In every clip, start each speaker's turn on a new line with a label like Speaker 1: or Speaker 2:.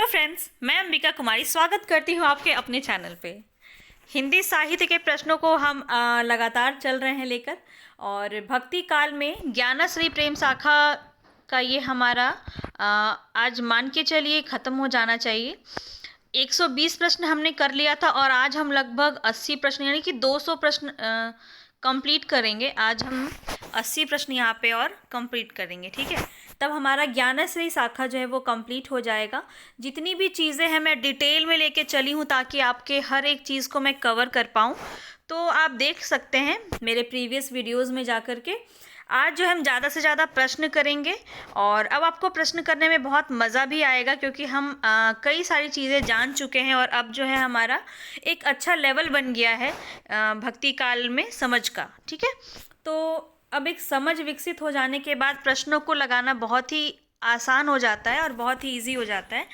Speaker 1: Hello friends, मैं अंबिका कुमारी स्वागत करती हूँ आपके अपने चैनल पे। हिंदी साहित्य के प्रश्नों को हम लगातार चल रहे हैं लेकर, और भक्ति काल में ज्ञानश्री प्रेम शाखा का ये हमारा आज मान के चलिए ख़त्म हो जाना चाहिए। 120 प्रश्न हमने कर लिया था और आज हम लगभग 80 प्रश्न यानी कि 200 प्रश्न कंप्लीट करेंगे। आज हम 80 प्रश्न यहाँ पे और कंप्लीट करेंगे, ठीक है। तब हमारा ज्ञानश्री शाखा जो है वो कंप्लीट हो जाएगा। जितनी भी चीज़ें हैं मैं डिटेल में लेके चली हूँ ताकि आपके हर एक चीज़ को मैं कवर कर पाऊँ। तो आप देख सकते हैं मेरे प्रीवियस वीडियोज़ में जा कर के। आज जो हम ज़्यादा से ज़्यादा प्रश्न करेंगे और अब आपको प्रश्न करने में बहुत मज़ा भी आएगा, क्योंकि हम कई सारी चीज़ें जान चुके हैं और अब जो है हमारा एक अच्छा लेवल बन गया है भक्ति काल में समझ का, ठीक है। तो अब एक समझ विकसित हो जाने के बाद प्रश्नों को लगाना बहुत ही आसान हो जाता है और बहुत ही इजी हो जाता है।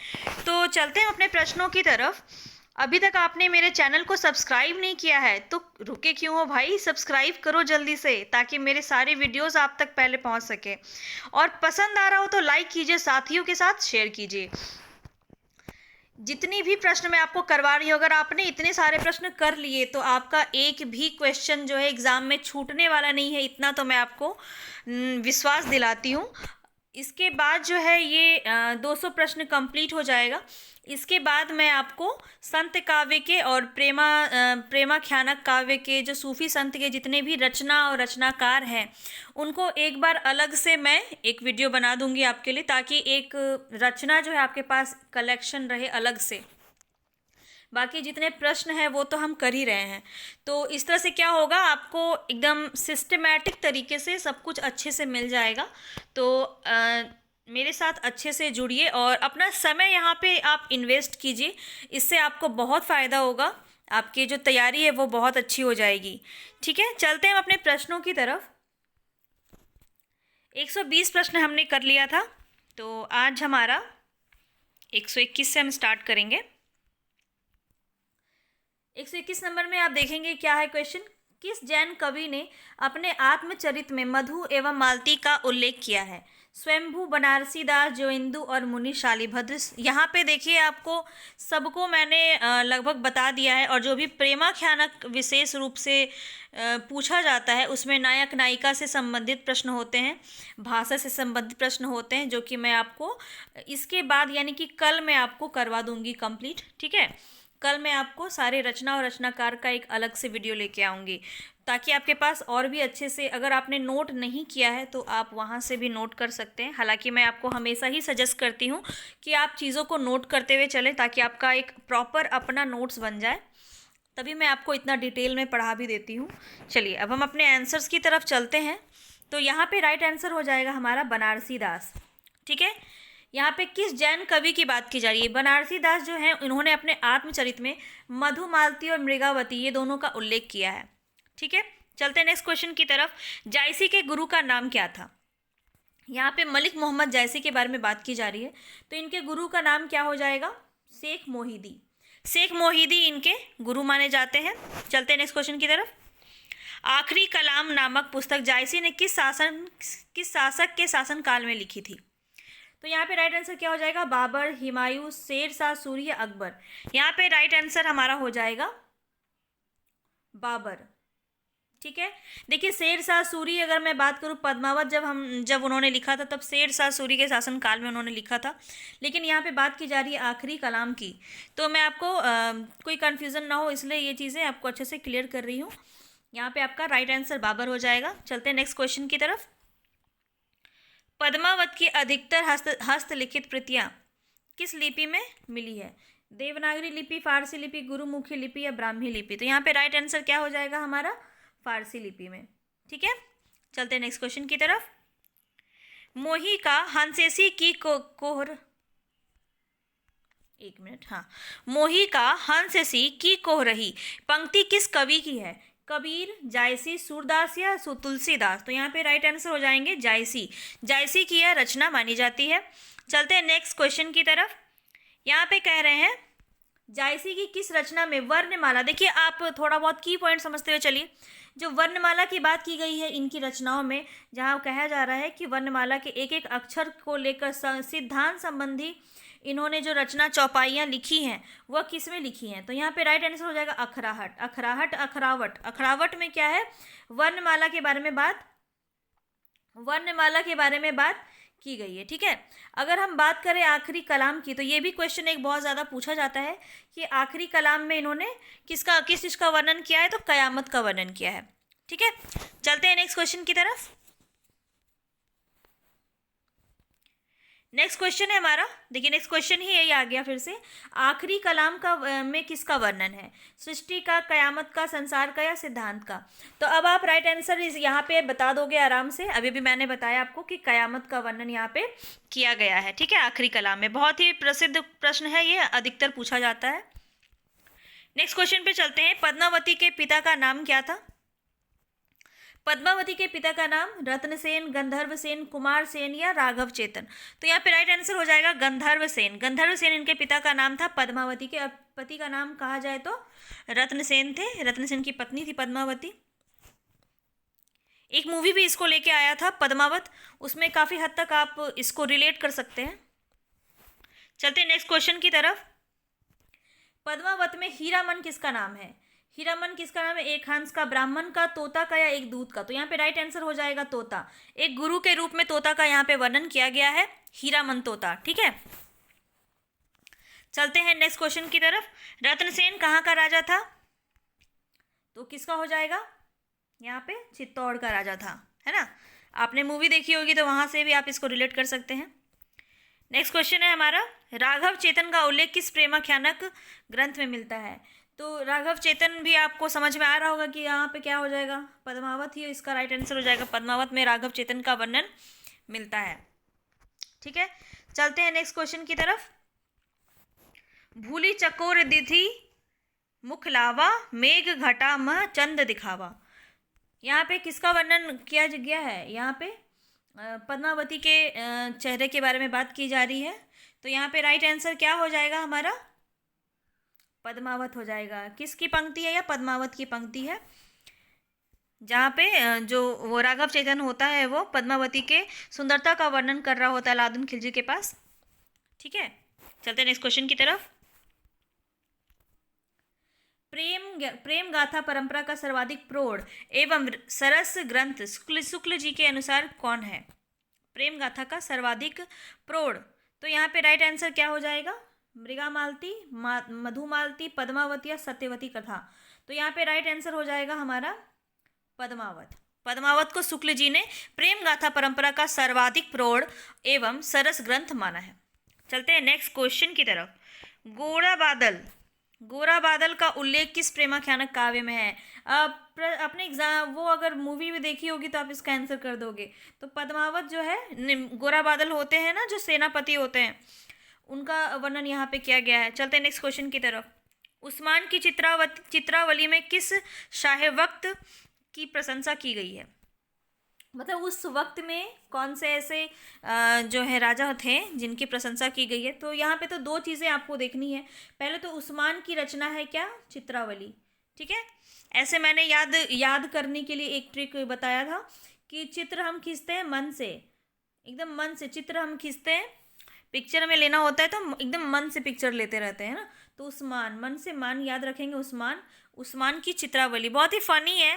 Speaker 1: तो चलते हैं अपने प्रश्नों की तरफ। अभी तक आपने मेरे चैनल को सब्सक्राइब नहीं किया है तो रुके क्यों हो भाई, सब्सक्राइब करो जल्दी से ताकि मेरे सारे वीडियोस आप तक पहले पहुंच सके। और पसंद आ रहा हो तो लाइक कीजिए, साथियों के साथ शेयर कीजिए। जितनी भी प्रश्न मैं आपको करवा रही हूँ, अगर आपने इतने सारे प्रश्न कर लिए तो आपका एक भी क्वेश्चन जो है एग्ज़ाम में छूटने वाला नहीं है, इतना तो मैं आपको विश्वास दिलाती हूँ। इसके बाद जो है ये 200 प्रश्न कंप्लीट हो जाएगा। इसके बाद मैं आपको संत काव्य के और प्रेमाख्यानक काव्य के जो सूफी संत के जितने भी रचना और रचनाकार हैं उनको एक बार अलग से मैं एक वीडियो बना दूंगी आपके लिए, ताकि एक रचना जो है आपके पास कलेक्शन रहे अलग से। बाकी जितने प्रश्न हैं वो तो हम कर ही रहे हैं। तो इस तरह से क्या होगा, आपको एकदम सिस्टमैटिक तरीके से सब कुछ अच्छे से मिल जाएगा। तो मेरे साथ अच्छे से जुड़िए और अपना समय यहाँ पे आप इन्वेस्ट कीजिए, इससे आपको बहुत फ़ायदा होगा। आपकी जो तैयारी है वो बहुत अच्छी हो जाएगी, ठीक है। चलते हैं अपने प्रश्नों की तरफ। 120 प्रश्न हमने कर लिया था, तो आज हमारा 121 से हम स्टार्ट करेंगे। 121 नंबर में आप देखेंगे क्या है क्वेश्चन। किस जैन कवि ने अपने आत्मचरित में मधु एवं मालती का उल्लेख किया है? स्वयंभू, बनारसी दास, जोइंदू और मुनि शालिभद्र। यहाँ पे देखिए आपको सबको मैंने लगभग बता दिया है। और जो भी प्रेमाख्यानक विशेष रूप से पूछा जाता है उसमें नायक नायिका से संबंधित प्रश्न होते हैं, भाषा से संबंधित प्रश्न होते हैं, जो कि मैं आपको इसके बाद यानी कि कल मैं आपको करवा दूंगी कंप्लीट, ठीक है। कल मैं आपको सारे रचना और रचनाकार का एक अलग से वीडियो लेके आऊँगी, ताकि आपके पास और भी अच्छे से, अगर आपने नोट नहीं किया है तो आप वहाँ से भी नोट कर सकते हैं। हालांकि मैं आपको हमेशा ही सजेस्ट करती हूँ कि आप चीज़ों को नोट करते हुए चलें, ताकि आपका एक प्रॉपर अपना नोट्स बन जाए। तभी मैं आपको इतना डिटेल में पढ़ा भी देती हूँ। चलिए अब हम अपने आंसर्स की तरफ चलते हैं। तो यहाँ पर राइट आंसर हो जाएगा हमारा बनारसी दास, ठीक है। यहाँ पे किस जैन कवि की बात की जा रही है? बनारसी दास जो हैं इन्होंने अपने आत्मचरित में मधुमालती और मृगावती ये दोनों का उल्लेख किया है, ठीक है। चलते हैं नेक्स्ट क्वेश्चन की तरफ। जायसी के गुरु का नाम क्या था? यहाँ पे मलिक मोहम्मद जायसी के बारे में बात की जा रही है, तो इनके गुरु का नाम क्या हो जाएगा? शेख मोहिदी। शेख मोहिदी इनके गुरु माने जाते हैं। चलते हैं नेक्स्ट क्वेश्चन की तरफ। आखिरी कलाम नामक पुस्तक जायसी ने किस शासक के शासनकाल में लिखी थी? तो यहाँ पे राइट आंसर क्या हो जाएगा? बाबर, हुमायूं, शेर शाह सूरी या अकबर। यहाँ पे राइट आंसर हमारा हो जाएगा बाबर, ठीक है। देखिए शेर शाह सूरी अगर मैं बात करूँ, पद्मावत जब उन्होंने लिखा था तब शेर शाह सूरी के शासनकाल में उन्होंने लिखा था। लेकिन यहाँ पे बात की जा रही है आखिरी कलाम की, तो मैं आपको कोई कन्फ्यूज़न ना हो इसलिए ये चीज़ें आपको अच्छे से क्लियर कर रही हूँ। यहाँ पे आपका राइट आंसर बाबर हो जाएगा। चलते हैं नेक्स्ट क्वेश्चन की तरफ। पद्मावत की अधिकतर हस्तलिखित प्रतियां किस लिपि में मिली है? देवनागरी लिपि, फारसी लिपि, गुरुमुखी लिपि या ब्राह्मी लिपि। तो यहाँ पे राइट आंसर क्या हो जाएगा हमारा? फारसी लिपि में, ठीक है। चलते हैं नेक्स्ट क्वेश्चन की तरफ। मोही का हंसेसी की कोहर, एक मिनट, हाँ। मोही का हंसेसी की कोहरही पंक्ति किस कवि की है? कबीर, जायसी, सूरदास या तुलसीदास। तो यहाँ पे राइट आंसर हो जाएंगे जायसी। जायसी की यह रचना मानी जाती है। चलते हैं नेक्स्ट क्वेश्चन की तरफ। यहाँ पे कह रहे हैं जायसी की किस रचना में वर्णमाला, देखिए आप थोड़ा बहुत की पॉइंट समझते हुए चलिए। जो वर्णमाला की बात की गई है इनकी रचनाओं में, जहाँ कहा जा रहा है कि वर्णमाला के एक एक अक्षर को लेकर सिद्धांत संबंधी इन्होंने जो रचना चौपाइयाँ लिखी हैं वह किस में लिखी हैं? तो यहाँ पे राइट आंसर हो जाएगा अखराहट। अखराहट, अखरावट। अखरावट में क्या है? वर्णमाला के बारे में बात की गई है। ठीक है। अगर हम बात करें आखिरी कलाम की, तो ये भी क्वेश्चन एक बहुत ज़्यादा पूछा जाता है कि आखिरी कलाम में इन्होंने किस चीज़ का वर्णन किया है? तो कयामत का वर्णन किया है। ठीक है, चलते हैं नेक्स्ट क्वेश्चन की तरफ। नेक्स्ट क्वेश्चन है हमारा, देखिए नेक्स्ट क्वेश्चन ही यही आ गया फिर से। आखिरी कलाम का में किसका वर्णन है? सृष्टि का, कयामत का, संसार का या सिद्धांत का? तो अब आप राइट आंसर यहाँ पे बता दोगे आराम से। अभी भी मैंने बताया आपको कि कयामत का वर्णन यहाँ पे किया गया है। ठीक है, आखिरी कलाम में। बहुत ही प्रसिद्ध प्रश्न है ये, अधिकतर पूछा जाता है। नेक्स्ट क्वेश्चन पे चलते हैं। पद्मावती के पिता का नाम क्या था? पद्मावती के पिता का नाम रत्नसेन, गंधर्व सेन, कुमार सेन या राघव चेतन? तो यहाँ पे राइट आंसर हो जाएगा गंधर्व सेन। गंधर्व सेन इनके पिता का नाम था। पद्मावती के पति का नाम कहा जाए तो रत्नसेन थे। रत्नसेन की पत्नी थी पद्मावती। एक मूवी भी इसको लेके आया था, पद्मावत, उसमें काफ़ी हद तक आप इसको रिलेट कर सकते हैं। चलते हैं नेक्स्ट क्वेश्चन की तरफ। पद्मावत में हीरामन किसका नाम है? हीरामन किसका नाम है? एक हंस का, ब्राह्मण का, तोता का या एक दूत का? तो यहाँ पे राइट आंसर हो जाएगा तोता। एक गुरु के रूप में तोता का यहाँ पे वर्णन किया गया है, हीरामन तोता। ठीक है, चलते हैं नेक्स्ट क्वेश्चन की तरफ। रत्नसेन कहाँ का राजा था? तो किसका हो जाएगा? यहाँ पे चित्तौड़ का राजा था, है ना। आपने मूवी देखी होगी तो वहाँ से भी आप इसको रिलेट कर सकते हैं। नेक्स्ट क्वेश्चन है हमारा, राघव चेतन का उल्लेख किस प्रेमाख्यानक ग्रंथ में मिलता है? तो राघव चेतन भी आपको समझ में आ रहा होगा कि यहाँ पे क्या हो जाएगा? पद्मावत ही इसका राइट आंसर हो जाएगा। पद्मावत में राघव चेतन का वर्णन मिलता है। ठीक है, चलते हैं नेक्स्ट क्वेश्चन की तरफ। भूली चकोर दिथि मुख लावा, मेघ घटा मह चंद दिखावा। यहाँ पे किसका वर्णन किया गया है? यहाँ पे पद्मावती के चेहरे के बारे में बात की जा रही है। तो यहाँ पे राइट आंसर क्या हो जाएगा हमारा? पद्मावत हो जाएगा। किसकी पंक्ति है? या पद्मावत की पंक्ति है, जहाँ पे जो वो राघव चेतन होता है वो पद्मावती के सुंदरता का वर्णन कर रहा होता है अलाउद्दीन खिलजी के पास। ठीक है, चलते हैं नेक्स्ट क्वेश्चन की तरफ। प्रेम गाथा परंपरा का सर्वाधिक प्रौढ़ एवं सरस ग्रंथ शुक्ल जी के अनुसार कौन है? प्रेम गाथा का सर्वाधिक प्रौढ़, तो यहाँ पे राइट आंसर क्या हो जाएगा? मृगामालती, मधुमालती, पद्मावती या सत्यवती कथा? तो यहाँ पे राइट आंसर हो जाएगा हमारा पद्मावत। पद्मावत को शुक्ल जी ने प्रेम गाथा परंपरा का सर्वाधिक प्रौढ़ एवं सरस ग्रंथ माना है। चलते हैं नेक्स्ट क्वेश्चन की तरफ। गोरा बादल का उल्लेख किस प्रेमाख्यानक काव्य में है? अपने एग्जाम वो अगर मूवी भी देखी होगी तो आप इसका आंसर कर दोगे। तो पद्मावत जो है, गोरा बादल होते हैं ना जो सेनापति होते हैं, उनका वर्णन यहाँ पे किया गया है। चलते हैं नेक्स्ट क्वेश्चन की तरफ। उस्मान की चित्रावली में किस शाह वक्त की प्रशंसा की गई है? मतलब उस वक्त में कौन से ऐसे जो है राजा थे जिनकी प्रशंसा की गई है? तो यहाँ पे तो दो चीज़ें आपको देखनी है। पहले तो उस्मान की रचना है क्या? चित्रावली। ठीक है, ऐसे मैंने याद करने के लिए एक ट्रिक बताया था कि चित्र हम खींचते हैं मन से, एकदम मन से चित्र हम खींचते हैं। पिक्चर में लेना होता है तो एकदम मन से पिक्चर लेते रहते हैं ना। तो उस्मान, मन से मान याद रखेंगे, उस्मान की चित्रावली। बहुत ही फनी है,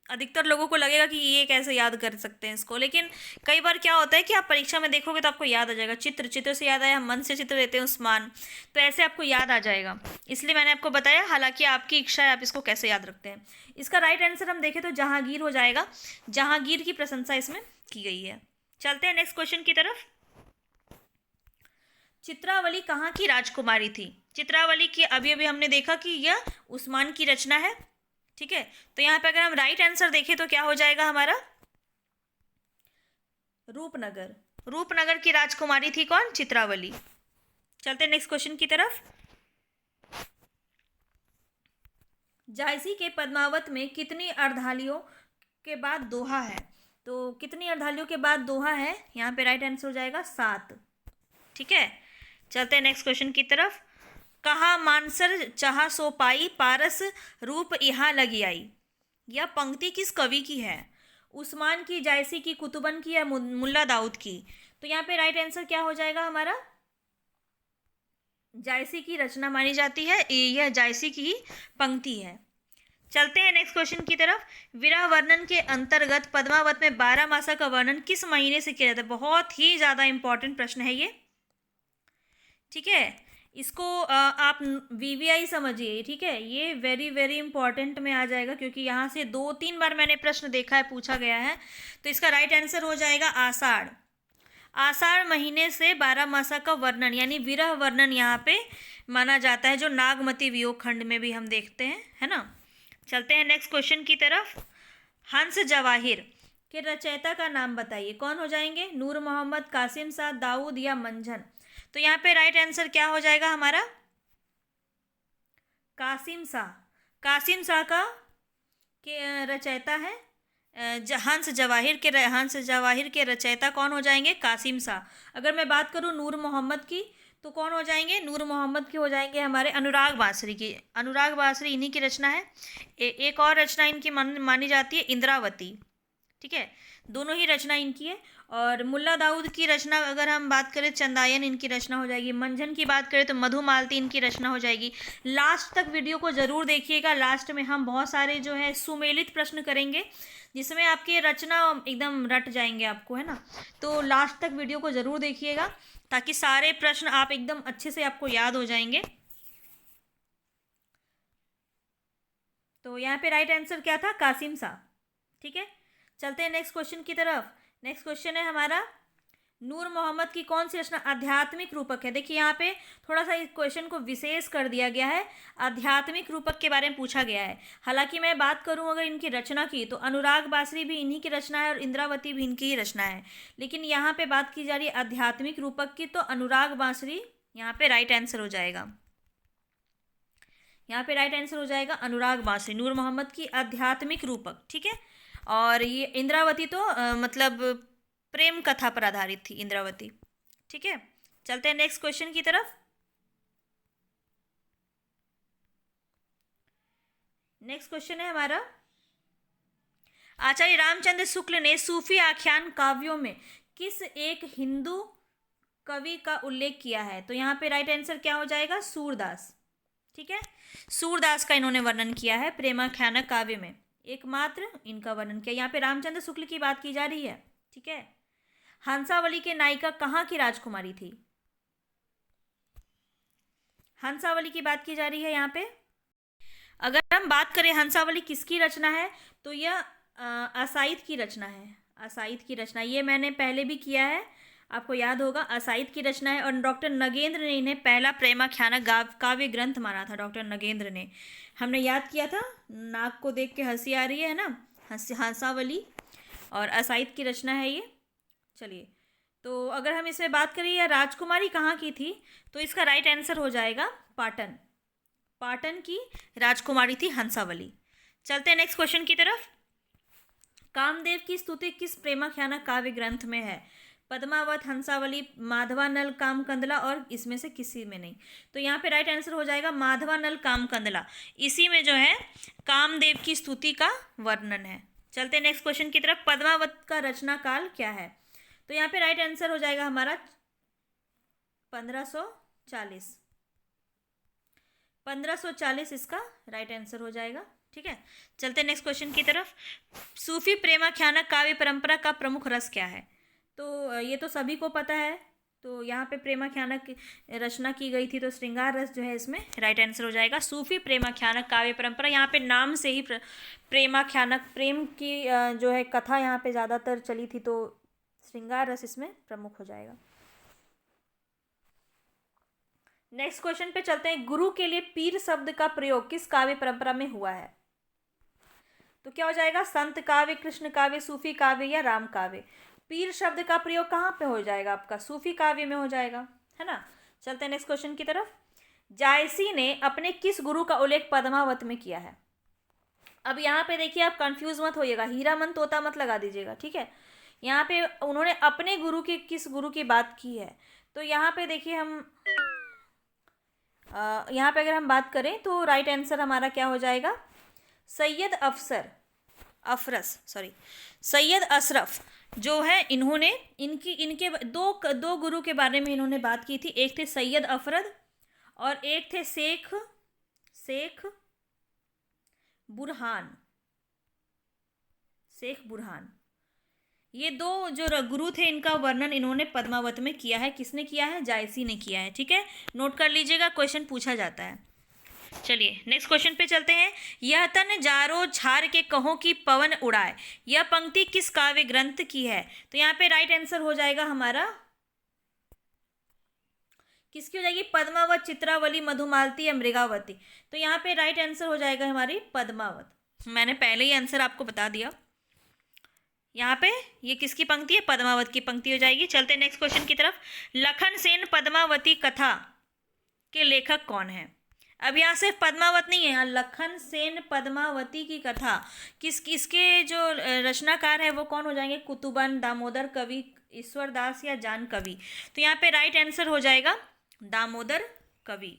Speaker 1: अधिकतर लोगों को लगेगा कि ये कैसे याद कर सकते हैं इसको, लेकिन कई बार क्या होता है कि आप परीक्षा में देखोगे तो आपको याद आ जाएगा। चित्र से याद आया, मन से चित्र लेते हैं उस्मान, तो ऐसे आपको याद आ जाएगा। इसलिए मैंने आपको बताया, हालांकि आपकी इच्छा है आप इसको कैसे याद रखते हैं। इसका राइट आंसर हम देखें तो जहांगीर हो जाएगा। जहांगीर की प्रशंसा इसमें की गई है। चलते हैं नेक्स्ट क्वेश्चन की तरफ। चित्रावली कहाँ की राजकुमारी थी? चित्रावली की अभी हमने देखा कि यह उस्मान की रचना है। ठीक है, तो यहाँ पे अगर हम राइट आंसर देखें तो क्या हो जाएगा हमारा? रूपनगर की राजकुमारी थी कौन? चित्रावली। चलते नेक्स्ट क्वेश्चन की तरफ। जायसी के पद्मावत में कितनी अर्धालियों के बाद दोहा है? तो कितनी अर्धालियों के बाद दोहा है? यहाँ पे राइट आंसर हो जाएगा 7। ठीक है, चलते हैं नेक्स्ट क्वेश्चन की तरफ। कहा मानसर चाहा सो पाई, पारस रूप यहाँ लगी आई। यह पंक्ति किस कवि की है? उस्मान की, जायसी की, कुतुबन की या मुल्ला दाऊद की? तो यहाँ पे राइट आंसर क्या हो जाएगा हमारा? जायसी की रचना मानी जाती है, यह जायसी की ही पंक्ति है। चलते हैं नेक्स्ट क्वेश्चन की तरफ। विरह वर्णन के अंतर्गत पद्मावत में 12 मासा का वर्णन किस महीने से किया जाता है? बहुत ही ज़्यादा इंपॉर्टेंट प्रश्न है ये, ठीक है। इसको आप वीवीआई समझिए, ठीक है। ये वेरी वेरी इंपॉर्टेंट में आ जाएगा, क्योंकि यहाँ से 2-3 बार मैंने प्रश्न देखा है, पूछा गया है। तो इसका राइट आंसर हो जाएगा आषाढ़। आषाढ़ महीने से 12 मासा का वर्णन यानी विरह वर्णन यहाँ पे माना जाता है, जो नागमती वियोग खंड में भी हम देखते हैं, है ना। चलते हैं नेक्स्ट क्वेश्चन की तरफ। हंस जवाहिर के रचयिता का नाम बताइए। कौन हो जाएंगे? नूर मोहम्मद, कासिम शाह, दाऊद या मंझन? तो यहाँ पे राइट आंसर क्या हो जाएगा हमारा? कासिम शाह। कासिम शाह का के रचयिता है हंस जवाहिर के रचयिता कौन हो जाएंगे? कासिम शाह। अगर मैं बात करूँ नूर मोहम्मद की, तो कौन हो जाएंगे? नूर मोहम्मद की हो जाएंगे हमारे अनुराग बांसुरी की। अनुराग बांसुरी इन्हीं की रचना है। एक और रचना इनकी मानी जाती है इंद्रावती, ठीक है। दोनों ही रचना इनकी है। और मुल्ला दाऊद की रचना अगर हम बात करें, चंदायन इनकी रचना हो जाएगी। मंझन की बात करें तो मधुमालती इनकी रचना हो जाएगी। लास्ट तक वीडियो को ज़रूर देखिएगा। लास्ट में हम बहुत सारे जो है सुमेलित प्रश्न करेंगे, जिसमें आपके रचना एकदम रट जाएंगे आपको, है ना। तो लास्ट तक वीडियो को ज़रूर देखिएगा, ताकि सारे प्रश्न आप एकदम अच्छे से आपको याद हो जाएंगे। तो यहाँ पे राइट आंसर क्या था? कासिम शाह, ठीक है। चलते हैं नेक्स्ट क्वेश्चन की तरफ। नेक्स्ट क्वेश्चन है हमारा, नूर मोहम्मद की कौन सी रचना आध्यात्मिक रूपक है? देखिए यहाँ पे थोड़ा सा इस क्वेश्चन को विशेष कर दिया गया है, आध्यात्मिक रूपक के बारे में पूछा गया है। हालांकि मैं बात करूँ अगर इनकी रचना की, तो अनुराग बांसुरी भी इन्हीं की रचना है और इंद्रावती भी इनकी ही रचना है। लेकिन यहाँ पे बात की जा रही है आध्यात्मिक रूपक की, तो अनुराग बांसुरी यहाँ पे राइट आंसर हो जाएगा। यहाँ पे राइट आंसर हो जाएगा अनुराग बांसुरी, नूर मोहम्मद की आध्यात्मिक रूपक, ठीक है। और ये इंद्रावती तो मतलब प्रेम कथा पर आधारित थी इंद्रावती, ठीक है। चलते हैं नेक्स्ट क्वेश्चन की तरफ। नेक्स्ट क्वेश्चन है हमारा, आचार्य रामचंद्र शुक्ल ने सूफी आख्यान काव्यों में किस एक हिंदू कवि का उल्लेख किया है? तो यहाँ पे राइट आंसर क्या हो जाएगा? सूरदास, ठीक है। सूरदास का इन्होंने वर्णन किया है प्रेमाख्यान काव्य में, एकमात्र इनका वर्णन किया। यहाँ पे रामचंद्र शुक्ल की बात की जा रही है, ठीक है। हंसावली के नायिका कहाँ की राजकुमारी थी? हंसावली की बात की जा रही है यहाँ पे। अगर हम बात करें हंसावली किसकी रचना है, तो यह असाइद की रचना है। असाइद की रचना, ये मैंने पहले भी किया है, आपको याद होगा। असाइद की रचना है और डॉक्टर नगेंद्र ने इन्हें पहला प्रेमाख्यान काव्य ग्रंथ माना था। डॉक्टर नगेंद्र ने, हमने याद किया था, नाक को देख के हंसी आ रही है ना, हंसावली और असाइद की रचना है ये। चलिए, तो अगर हम इसमें बात करें यह राजकुमारी कहाँ की थी, तो इसका राइट आंसर हो जाएगा पाटन। पाटन की राजकुमारी थी हंसावली। चलते हैं नेक्स्ट क्वेश्चन की तरफ। कामदेव की स्तुति किस प्रेमाख्यान काव्य ग्रंथ में है? पद्मावत, हंसावली, माधवानल, कामकंदला और इसमें से किसी में नहीं। तो यहाँ पे राइट आंसर हो जाएगा माधवानल कामकंदला। इसी में जो है कामदेव की स्तुति का वर्णन है। चलते हैं नेक्स्ट क्वेश्चन की तरफ। पद्मावत का रचना काल क्या है? तो यहाँ पे राइट आंसर हो जाएगा हमारा 1540। 1540 इसका राइट आंसर हो जाएगा, ठीक है। चलते हैं नेक्स्ट क्वेश्चन की तरफ। सूफी प्रेमाख्यान काव्य परंपरा का प्रमुख रस क्या है? तो ये तो सभी को पता है। तो यहाँ पे प्रेमाख्यान की रचना की गई थी, तो श्रृंगार रस जो है इसमें राइट आंसर हो जाएगा। सूफी प्रेमाख्यान काव्य परंपरा, यहाँ पे नाम से ही प्रेमाख्यान, प्रेम की जो है कथा यहाँ पे ज़्यादातर चली थी, तो श्रृंगार रस इसमें प्रमुख हो जाएगा। नेक्स्ट क्वेश्चन पे चलते हैं। गुरु के लिए पीर शब्द का प्रयोग किस काव्य परंपरा में हुआ है? तो क्या हो जाएगा? संत काव्य, कृष्ण काव्य, सूफी काव्य या राम काव्य? पीर शब्द का प्रयोग कहाँ पे हो जाएगा आपका? सूफी काव्य में हो जाएगा, है ना। चलते हैं नेक्स्ट क्वेश्चन की तरफ। जायसी ने अपने किस गुरु का उल्लेख पद्मावत में किया है? अब यहाँ पे देखिए, आप कंफ्यूज मत होइएगा, हीरा मन तोता मत लगा दीजिएगा, ठीक है। यहाँ पे उन्होंने अपने गुरु की किस गुरु की बात की है? तो यहाँ पे देखिए, हम यहाँ पे अगर हम बात करें तो राइट आंसर हमारा क्या हो जाएगा? सैयद अशरफ जो है, इनके दो गुरु के बारे में इन्होंने बात की थी। एक थे सैयद अफरद और एक थे शेख शेख बुरहान, शेख बुरहान। ये दो जो गुरु थे, इनका वर्णन इन्होंने पद्मावत में किया है। किसने किया है? जायसी ने किया है। ठीक है, नोट कर लीजिएगा, क्वेश्चन पूछा जाता है। चलिए नेक्स्ट क्वेश्चन पे चलते हैं। यह तन जारो झार के कहो कि पवन उड़ाए, यह पंक्ति किस काव्य ग्रंथ की है? तो यहाँ पे राइट आंसर हो जाएगा हमारा, किसकी हो जाएगी? पद्मावत, चित्रावली, मधुमालती या मृगावती। तो यहाँ पे राइट आंसर हो जाएगा हमारी पद्मावत। मैंने पहले ही आंसर आपको बता दिया। यहाँ पे ये किसकी पंक्ति है? पद्मावत की पंक्ति हो जाएगी। चलते नेक्स्ट क्वेश्चन की तरफ। लखन सेन पद्मावती कथा के लेखक कौन है? अब यहाँ सिर्फ पद्मावत नहीं है, यहाँ लखन सेन पद्मावती की कथा किसके जो रचनाकार है वो कौन हो जाएंगे? कुतुबन, दामोदर कवि, ईश्वर दास या जान कवि। तो यहाँ पे राइट आंसर हो जाएगा दामोदर कवि।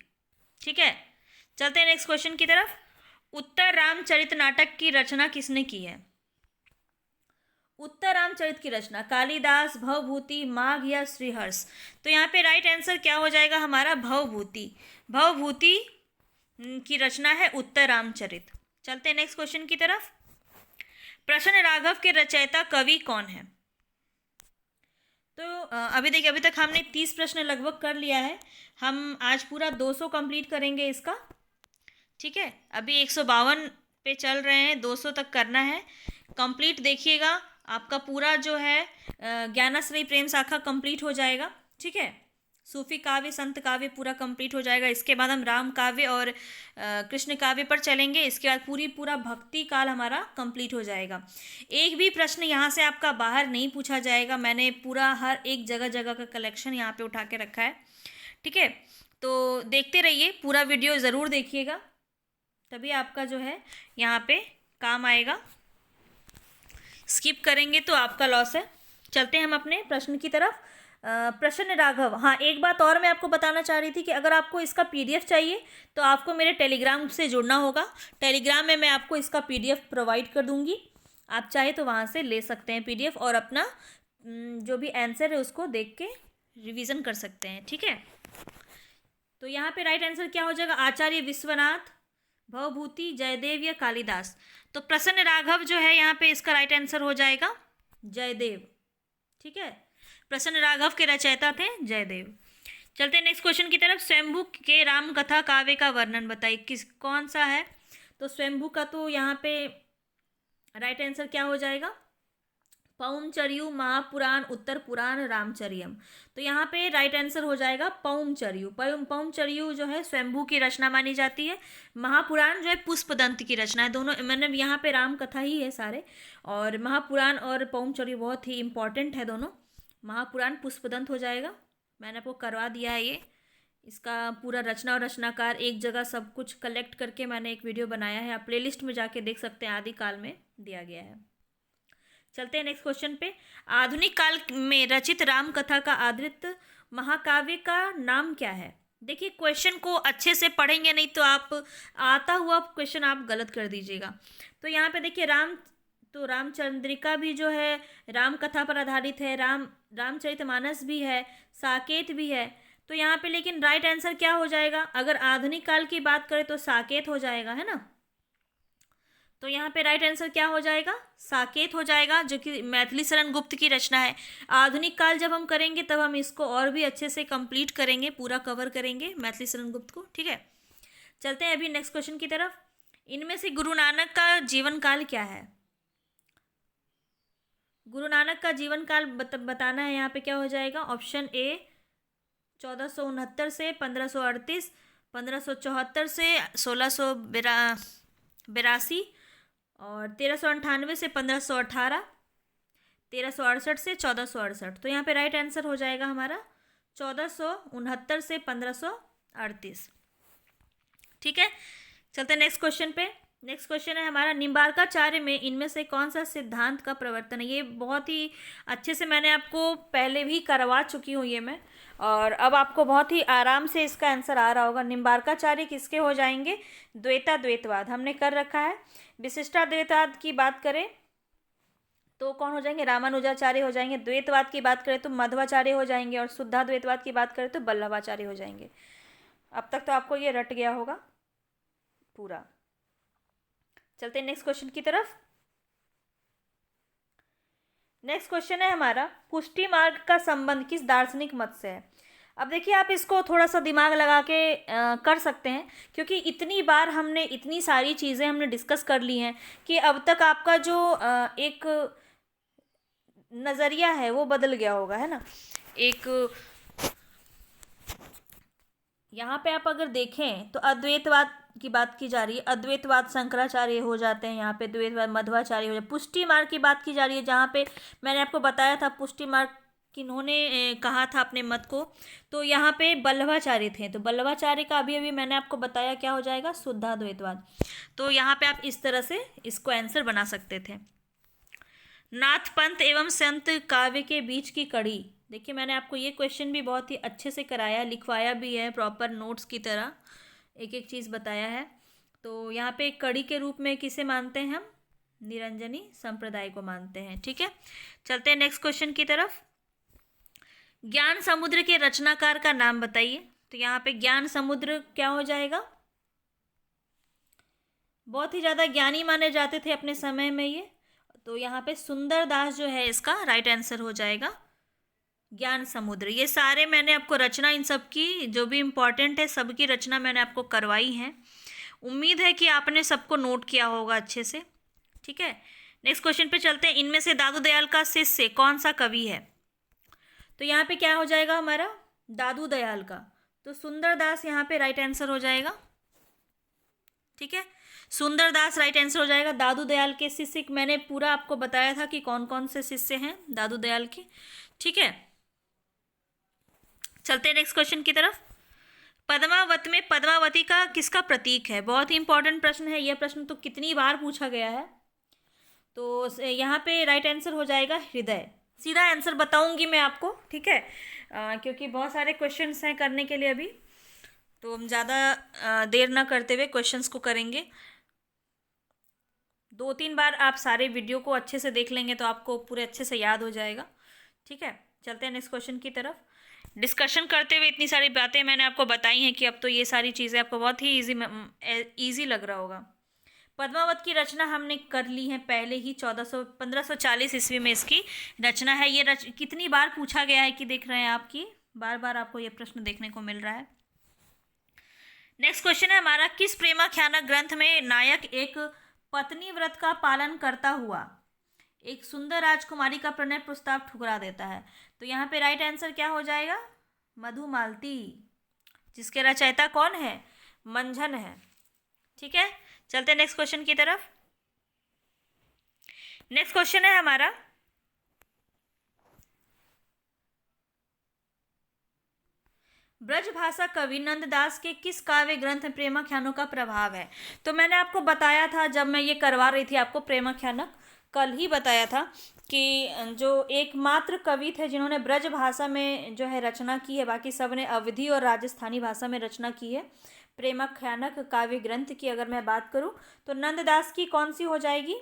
Speaker 1: ठीक है, चलते हैं नेक्स्ट क्वेश्चन की तरफ। उत्तर रामचरित नाटक की रचना किसने की है? उत्तर रामचरित की रचना कालिदास, भवभूति, माघ या श्रीहर्ष। तो यहाँ पे राइट आंसर क्या हो जाएगा हमारा? भवभूति। भवभूति की रचना है उत्तर रामचरित। चलते हैं नेक्स्ट क्वेश्चन की तरफ। प्रश्न राघव के रचयिता कवि कौन है? तो अभी देखिए, अभी तक हमने 30 प्रश्न लगभग कर लिया है। हम आज पूरा 200 कंप्लीट करेंगे इसका। ठीक है, अभी 152 पे चल रहे हैं, 200 तक करना है कंप्लीट। देखिएगा आपका पूरा जो है ज्ञानाश्रयी प्रेम शाखा कंप्लीट हो जाएगा। ठीक है, सूफी काव्य, संत काव्य पूरा कंप्लीट हो जाएगा। इसके बाद हम राम काव्य और कृष्ण काव्य पर चलेंगे। इसके बाद पूरा भक्ति काल हमारा कंप्लीट हो जाएगा। एक भी प्रश्न यहाँ से आपका बाहर नहीं पूछा जाएगा। मैंने पूरा हर एक जगह जगह का कलेक्शन यहाँ पे उठा के रखा है। ठीक है, तो देखते रहिए, पूरा वीडियो ज़रूर देखिएगा, तभी आपका जो है यहाँ पे काम आएगा। स्किप करेंगे तो आपका लॉस है। चलते हैं हम अपने प्रश्न की तरफ। प्रश्न राघव, हाँ एक बात और मैं आपको बताना चाह रही थी कि अगर आपको इसका पीडीएफ चाहिए तो आपको मेरे टेलीग्राम से जुड़ना होगा। टेलीग्राम में मैं आपको इसका पीडीएफ प्रोवाइड कर दूंगी। आप चाहे तो वहाँ से ले सकते हैं पीडीएफ और अपना जो भी आंसर है उसको देख के रिवीजन कर सकते हैं। ठीक है, तो यहाँ पे राइट आंसर क्या हो जाएगा? आचार्य विश्वनाथ, भवभूति, जयदेव या कालिदास। तो प्रसन्न राघव जो है यहाँ पे इसका राइट आंसर हो जाएगा जयदेव। ठीक है, प्रसन्न राघव के रचयिता थे जयदेव। चलते हैं नेक्स्ट क्वेश्चन की तरफ। स्वयंभू के राम कथा काव्य का वर्णन बताइए, कौन सा है? तो स्वयंभू का तो यहाँ पे राइट आंसर क्या हो जाएगा? पौमचर्यु, महापुराण, उत्तर पुराण, रामचरियम। तो यहाँ पे राइट आंसर हो जाएगा पौमचर्यु। पौमचर्यु जो है स्वयंभू की रचना मानी जाती है। महापुराण जो है पुष्पदंत की रचना है। दोनों मतलब यहाँ पे राम कथा ही है सारे, और महापुराण और पौमचर्यु बहुत ही इंपॉर्टेंट है दोनों। महापुराण पुष्पदंत हो जाएगा, मैंने आपको करवा दिया है ये। इसका पूरा रचना और रचनाकार एक जगह सब कुछ कलेक्ट करके मैंने एक वीडियो बनाया है, आप प्लेलिस्ट में जाके देख सकते हैं, आदिकाल में दिया गया है। चलते हैं नेक्स्ट क्वेश्चन पे। आधुनिक काल में रचित राम कथा का आदृत महाकाव्य का नाम क्या है? देखिए क्वेश्चन को अच्छे से पढ़ेंगे नहीं तो आप आता हुआ क्वेश्चन आप गलत कर दीजिएगा। तो यहाँ पे देखिए रामचंद्रिका भी जो है राम कथा पर आधारित है, रामचरितमानस भी है, साकेत भी है। तो यहाँ पे लेकिन राइट आंसर क्या हो जाएगा? अगर आधुनिक काल की बात करें तो साकेत हो जाएगा, है ना। तो यहाँ पे राइट आंसर क्या हो जाएगा? साकेत हो जाएगा, जो कि मैथिली शरण गुप्त की रचना है। आधुनिक काल जब हम करेंगे तब हम इसको और भी अच्छे से कंप्लीट करेंगे, पूरा कवर करेंगे मैथिली शरण गुप्त को। ठीक है, चलते हैं अभी नेक्स्ट क्वेश्चन की तरफ। इनमें से गुरु नानक का जीवन काल क्या है? गुरु नानक का जीवन काल बताना है। यहाँ पे क्या हो जाएगा? ऑप्शन ए 1469 से 1538, 1574 से 1682 और 1398 से 1518, 1368 से 1468। तो यहाँ पे राइट आंसर हो जाएगा हमारा 1469 से 1538। ठीक है, चलते हैं नेक्स्ट क्वेश्चन पे। नेक्स्ट क्वेश्चन है हमारा, निम्बार्काचार्य में इनमें से कौन सा सिद्धांत का प्रवर्तन है? ये बहुत ही अच्छे से मैंने आपको पहले भी करवा चुकी हूँ ये मैं, और अब आपको बहुत ही आराम से इसका आंसर आ रहा होगा। निम्बार्काचार्य किसके हो जाएंगे? द्वैताद्वैतवाद हमने कर रखा है। विशिष्टाद्वैतवाद की बात करें तो कौन हो जाएंगे? रामानुजाचार्य हो जाएंगे। द्वैतवाद की बात करें तो मध्वाचार्य हो जाएंगे, और शुद्धाद्वैतवाद की बात करें तो वल्लभाचार्य हो जाएंगे। अब तक तो आपको ये रट गया होगा पूरा। चलते हैं नेक्स्ट क्वेश्चन की तरफ। नेक्स्ट क्वेश्चन है हमारा, पुष्टि मार्ग का संबंध किस दार्शनिक मत से है। अब देखिए, आप इसको थोड़ा सा दिमाग लगा के कर सकते हैं, क्योंकि इतनी बार हमने इतनी सारी चीज़ें हमने डिस्कस कर ली हैं कि अब तक आपका जो एक नज़रिया है वो बदल गया होगा, है ना। एक यहाँ पे आप अगर देखें तो अद्वैतवाद की बात की जा रही है, अद्वैतवाद शंकराचार्य हो जाते हैं, यहाँ पे द्वैतवाद मध्वाचार्य हो जाते हैं। पुष्टि मार्ग की बात की जा रही है, जहाँ पे मैंने आपको बताया था पुष्टि मार्ग किन्होंने कहा था अपने मत को, तो यहाँ पे वल्लभाचार्य थे। तो वल्लभाचार्य का अभी अभी मैंने आपको बताया क्या हो जाएगा, शुद्धाद्वैतवाद। तो यहाँ पे आप इस तरह से इसको आंसर बना सकते थे। नाथ पंथ एवं संत काव्य के बीच की कड़ी, देखिए मैंने आपको ये क्वेश्चन भी बहुत ही अच्छे से कराया, लिखवाया भी है प्रॉपर नोट्स की तरह, एक एक चीज़ बताया है। तो यहाँ पे एक कड़ी के रूप में किसे मानते हैं हम, निरंजनी संप्रदाय को मानते हैं। ठीक है, चलते हैं नेक्स्ट क्वेश्चन की तरफ। ज्ञान समुद्र के रचनाकार का नाम बताइए। तो यहाँ पे ज्ञान समुद्र क्या हो जाएगा, बहुत ही ज़्यादा ज्ञानी माने जाते थे अपने समय में ये, तो यहाँ पे सुंदर दास जो है इसका राइट आंसर हो जाएगा ज्ञान समुद्र। ये सारे मैंने आपको रचना, इन सब की जो भी इम्पोर्टेंट है सबकी रचना मैंने आपको करवाई है। उम्मीद है कि आपने सबको नोट किया होगा अच्छे से। ठीक है, नेक्स्ट क्वेश्चन पे चलते हैं। इनमें से दादू दयाल का शिष्य कौन सा कवि है। तो यहाँ पे क्या हो जाएगा हमारा, दादू दयाल का, तो सुंदर दास यहाँ पे राइट आंसर हो जाएगा। ठीक है, सुंदर दास राइट आंसर हो जाएगा। दादू दयाल के शिष्य मैंने पूरा आपको बताया था कि कौन कौन से शिष्य हैं दादू दयाल के। ठीक है, चलते हैं नेक्स्ट क्वेश्चन की तरफ। पद्मावत में पद्मावती का किसका प्रतीक है, बहुत ही इंपॉर्टेंट प्रश्न है। यह प्रश्न तो कितनी बार पूछा गया है। तो यहाँ पे राइट आंसर हो जाएगा हृदय। सीधा आंसर बताऊंगी मैं आपको, ठीक है, क्योंकि बहुत सारे क्वेश्चंस हैं करने के लिए अभी, तो हम ज़्यादा देर ना करते हुए क्वेश्चंस को करेंगे। 2-3 बार आप सारे वीडियो को अच्छे से देख लेंगे तो आपको पूरे अच्छे से याद हो जाएगा। ठीक है, चलते हैं नेक्स्ट क्वेश्चन की तरफ। डिस्कशन करते हुए इतनी सारी बातें मैंने आपको बताई हैं कि अब तो ये सारी चीज़ें आपको बहुत ही ईजी लग रहा होगा। पद्मावत की रचना हमने कर ली है पहले ही, 1540 ईस्वी में इसकी रचना है। ये कितनी बार पूछा गया है कि देख रहे हैं आपकी, बार बार आपको ये प्रश्न देखने को मिल रहा है। नेक्स्ट क्वेश्चन है हमारा, किस प्रेमाख्यानक ग्रंथ में नायक एक पत्नी व्रत का पालन करता हुआ एक सुंदर राजकुमारी का प्रणय प्रस्ताव ठुकरा देता है। तो यहाँ पे राइट आंसर क्या हो जाएगा, मधुमालती, जिसके रचयिता कौन है, मंझन है। ठीक है, चलते हैं नेक्स्ट क्वेश्चन की तरफ। नेक्स्ट क्वेश्चन है हमारा, ब्रजभाषा कवि नंददास के किस काव्य ग्रंथ में प्रेमाख्यानों का प्रभाव है। तो मैंने आपको बताया था जब मैं ये करवा रही थी आपको प्रेमाख्यानक, कल ही बताया था कि जो एकमात्र कवि थे जिन्होंने ब्रज भाषा में जो है रचना की है, बाकी सब ने अवधी और राजस्थानी भाषा में रचना की है। प्रेमाख्यानक काव्य ग्रंथ की अगर मैं बात करूं तो नंददास की कौन सी हो जाएगी,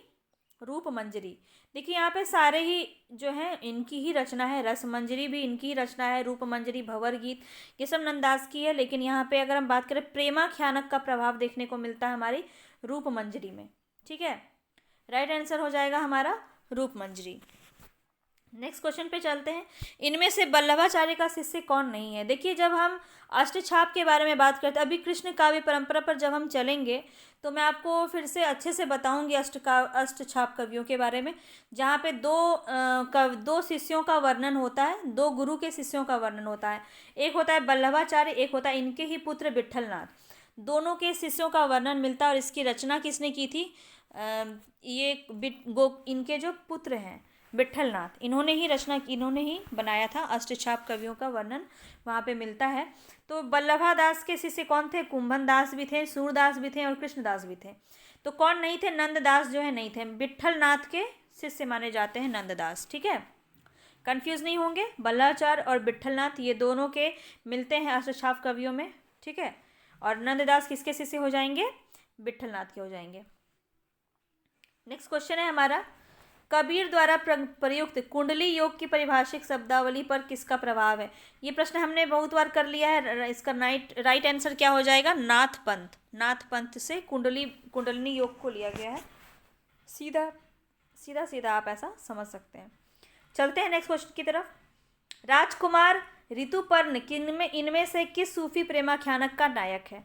Speaker 1: रूप मंजरी। देखिए यहाँ पे सारे ही जो है इनकी ही रचना है, रस मंजरी भी इनकी ही रचना है, रूप मंजरी, भंवर गीत, ये सब नंददास की है। लेकिन यहाँ पे अगर हम बात करें प्रेमाख्यानक का प्रभाव देखने को मिलता है हमारी रूप मंजरी में। ठीक है, राइट आंसर हो जाएगा हमारा रूप मंजरी। नेक्स्ट क्वेश्चन पे चलते हैं। इनमें से वल्लभाचार्य का शिष्य कौन नहीं है। देखिए जब हम अष्टछाप के बारे में बात करते हैं, अभी कृष्ण काव्य परंपरा पर जब हम चलेंगे तो मैं आपको फिर से अच्छे से बताऊंगी अष्टछाप कवियों के बारे में, जहाँ पे दो शिष्यों का वर्णन होता है, दो गुरु के शिष्यों का वर्णन होता है। एक होता है वल्लभाचार्य, एक होता है इनके ही पुत्र विट्ठलनाथ। दोनों के शिष्यों का वर्णन मिलता है और इसकी रचना किसने की थी, ये इनके जो पुत्र हैं विट्ठलनाथ, इन्होंने ही बनाया था। अष्टछाप कवियों का वर्णन वहाँ पे मिलता है। तो वल्लभादास के शिष्य कौन थे, कुंभन दास भी थे, सूरदास भी थे और कृष्णदास भी थे। तो कौन नहीं थे, नंददास जो है नहीं थे। विट्ठलनाथ के शिष्य माने जाते हैं नंददास। ठीक है, कंफ्यूज नहीं होंगे, वल्लभाचार्य और विट्ठलनाथ ये दोनों के मिलते हैं अष्टछाप कवियों में। ठीक है, और नंददास किसके शिष्य हो जाएंगे, विट्ठलनाथ के हो जाएंगे। नेक्स्ट क्वेश्चन है हमारा, कबीर द्वारा प्रयुक्त कुंडली योग की परिभाषिक शब्दावली पर किसका प्रभाव है? ये प्रश्न हमने बहुत बार कर लिया है। इसका राइट आंसर क्या हो जाएगा? नाथ पंथ। नाथ पंथ से कुंडलिनी योग को लिया गया है। सीधा सीधा सीधा आप ऐसा समझ सकते हैं। चलते हैं नेक्स्ट क्वेश्चन की तरफ। राजकुमार ऋतुपर्ण इनमें से किस सूफी प्रेमाख्यानक का नायक है?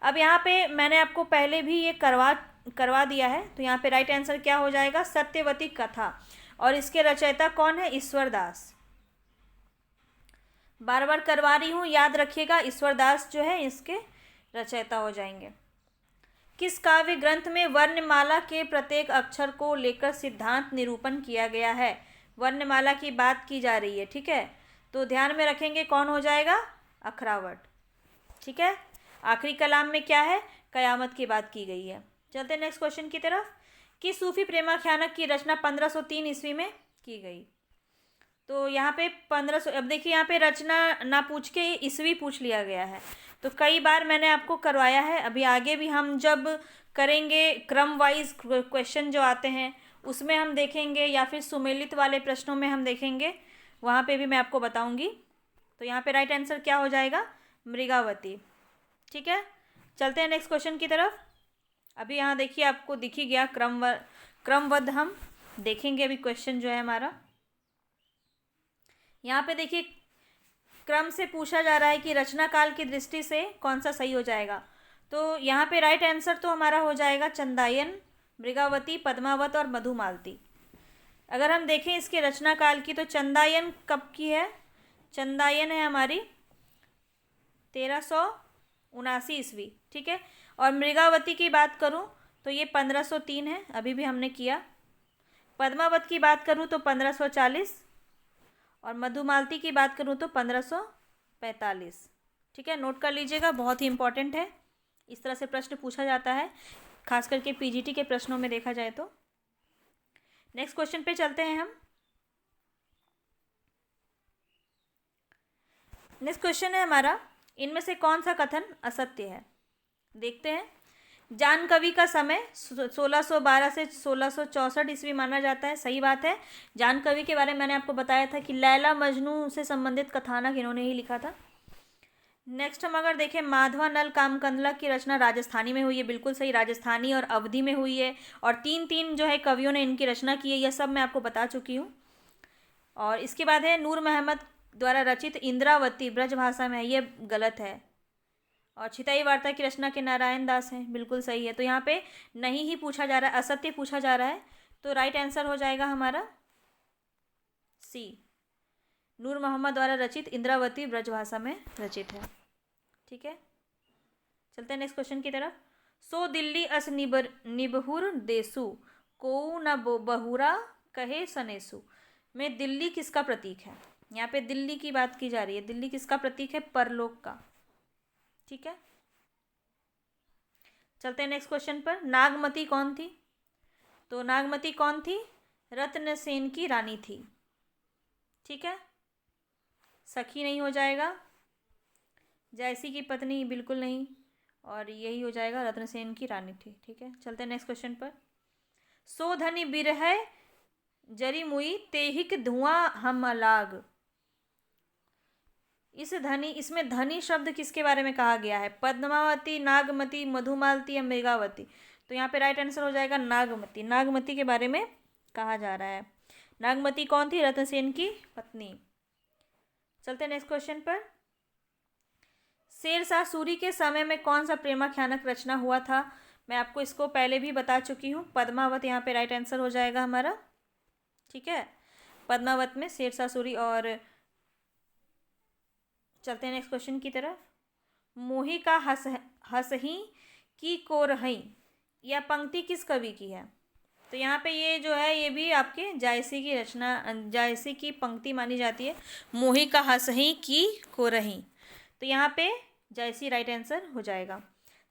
Speaker 1: अब यहाँ पे मैंने आपको पहले भी ये करवा दिया है, तो यहाँ पे राइट आंसर क्या हो जाएगा? सत्यवती कथा। और इसके रचयिता कौन है? ईश्वर दास। बार बार करवा रही हूँ, याद रखिएगा, ईश्वर दास जो है इसके रचयिता हो जाएंगे। किस काव्य ग्रंथ में वर्णमाला के प्रत्येक अक्षर को लेकर सिद्धांत निरूपण किया गया है? वर्णमाला की बात की जा रही है, ठीक है, तो ध्यान में रखेंगे कौन हो जाएगा? अखरावट। ठीक है, आखिरी कलाम में क्या है? कयामत की बात की गई है। चलते हैं नेक्स्ट क्वेश्चन की तरफ। कि सूफी प्रेमाख्यानक की रचना 1503 ईस्वी में की गई? तो यहाँ पे 1500, अब देखिए यहाँ पे रचना ना पूछ के ईस्वी पूछ लिया गया है, तो कई बार मैंने आपको करवाया है। अभी आगे भी हम जब करेंगे क्रम वाइज क्वेश्चन जो आते हैं उसमें हम देखेंगे, या फिर सुमेलित वाले प्रश्नों में हम देखेंगे, वहाँ पे भी मैं आपको बताऊँगी। तो यहाँ पे राइट आंसर क्या हो जाएगा? मृगावती। ठीक है, चलते हैं नेक्स्ट क्वेश्चन की तरफ। अभी यहाँ देखिए आपको दिख ही गया, क्रमबद्ध हम देखेंगे अभी क्वेश्चन जो है हमारा। यहाँ पे देखिए क्रम से पूछा जा रहा है कि रचना काल की दृष्टि से कौन सा सही हो जाएगा। तो यहाँ पे राइट आंसर तो हमारा हो जाएगा चंदायन, मृगावती, पद्मावत और मधुमालती। अगर हम देखें इसके रचना काल की, तो चंदायन कब की है? चंदायन है हमारी 1379 ईस्वी। ठीक है, और मृगावती की बात करूं तो ये 1503 है, अभी भी हमने किया। पद्मावत की बात करूं तो 1540, और मधुमालती की बात करूं तो 1545। ठीक है, नोट कर लीजिएगा, बहुत ही इंपॉर्टेंट है। इस तरह से प्रश्न पूछा जाता है, खास करके पीजीटी के प्रश्नों में देखा जाए तो। नेक्स्ट क्वेश्चन पे चलते हैं हम। नेक्स्ट क्वेश्चन है हमारा, इनमें से कौन सा कथन असत्य है? देखते हैं। जान कवि का समय 1612 से 1664 ईस्वी माना जाता है। सही बात है। जान कवि के बारे में मैंने आपको बताया था कि लैला मजनू से संबंधित कथानक इन्होंने ही लिखा था। नेक्स्ट हम अगर देखें, माधवा नल कामकंदला की रचना राजस्थानी में हुई है। बिल्कुल सही, राजस्थानी और अवधी में हुई है। और तीन जो है कवियों ने इनकी रचना की है, यह सब मैं आपको बता चुकी हूँ। और इसके बाद है नूर महमद द्वारा रचित इंद्रावती ब्रज भाषा में है, ये गलत है। और छिताई वार्ता की रचना के नारायण दास हैं, बिल्कुल सही है। तो यहाँ पे नहीं ही पूछा जा रहा है, असत्य पूछा जा रहा है, तो राइट आंसर हो जाएगा हमारा सी, नूर मोहम्मद द्वारा रचित इंद्रावती ब्रजभाषा में रचित है। ठीक है, चलते हैं नेक्स्ट क्वेश्चन की तरफ। सो दिल्ली अस निबहुर देसु को न बहुरा कहे सनेसु में दिल्ली किसका प्रतीक है? यहाँ पे दिल्ली की बात की जा रही है। दिल्ली किसका प्रतीक है? परलोक का। ठीक है, चलते हैं नेक्स्ट क्वेश्चन पर। नागमती कौन थी? तो नागमती कौन थी? रत्नसेन की रानी थी। ठीक है, सखी नहीं हो जाएगा, जयसी की पत्नी बिल्कुल नहीं, और यही हो जाएगा, रत्नसेन की रानी थी। ठीक है, चलते हैं नेक्स्ट क्वेश्चन पर। सो धनी बिरह जरी मुई तेहिक धुआं हम लाग। इसमें धनी शब्द किसके बारे में कहा गया है? पद्मावती, नागमती, मधुमालती या मृगावती? तो यहाँ पे राइट आंसर हो जाएगा नागमती। नागमती के बारे में कहा जा रहा है। नागमती कौन थी? रत्नसेन की पत्नी। चलते हैं नेक्स्ट क्वेश्चन पर। शेरशाह सूरी के समय में कौन सा प्रेमाख्यानक रचना हुआ था? मैं आपको इसको पहले भी बता चुकी हूँ। पद्मावत यहाँ पे राइट आंसर हो जाएगा हमारा। ठीक है, पद्मावत में शेरशाह सूरी। और चलते हैं नेक्स्ट क्वेश्चन की तरफ। मोही का हसही की कोरहई, यह पंक्ति किस कवि की है? तो यहाँ पे ये जो है, ये भी आपके जायसी की रचना, जायसी की पंक्ति मानी जाती है। मोही का हसही की कोरही, तो यहाँ पे जायसी राइट आंसर हो जाएगा।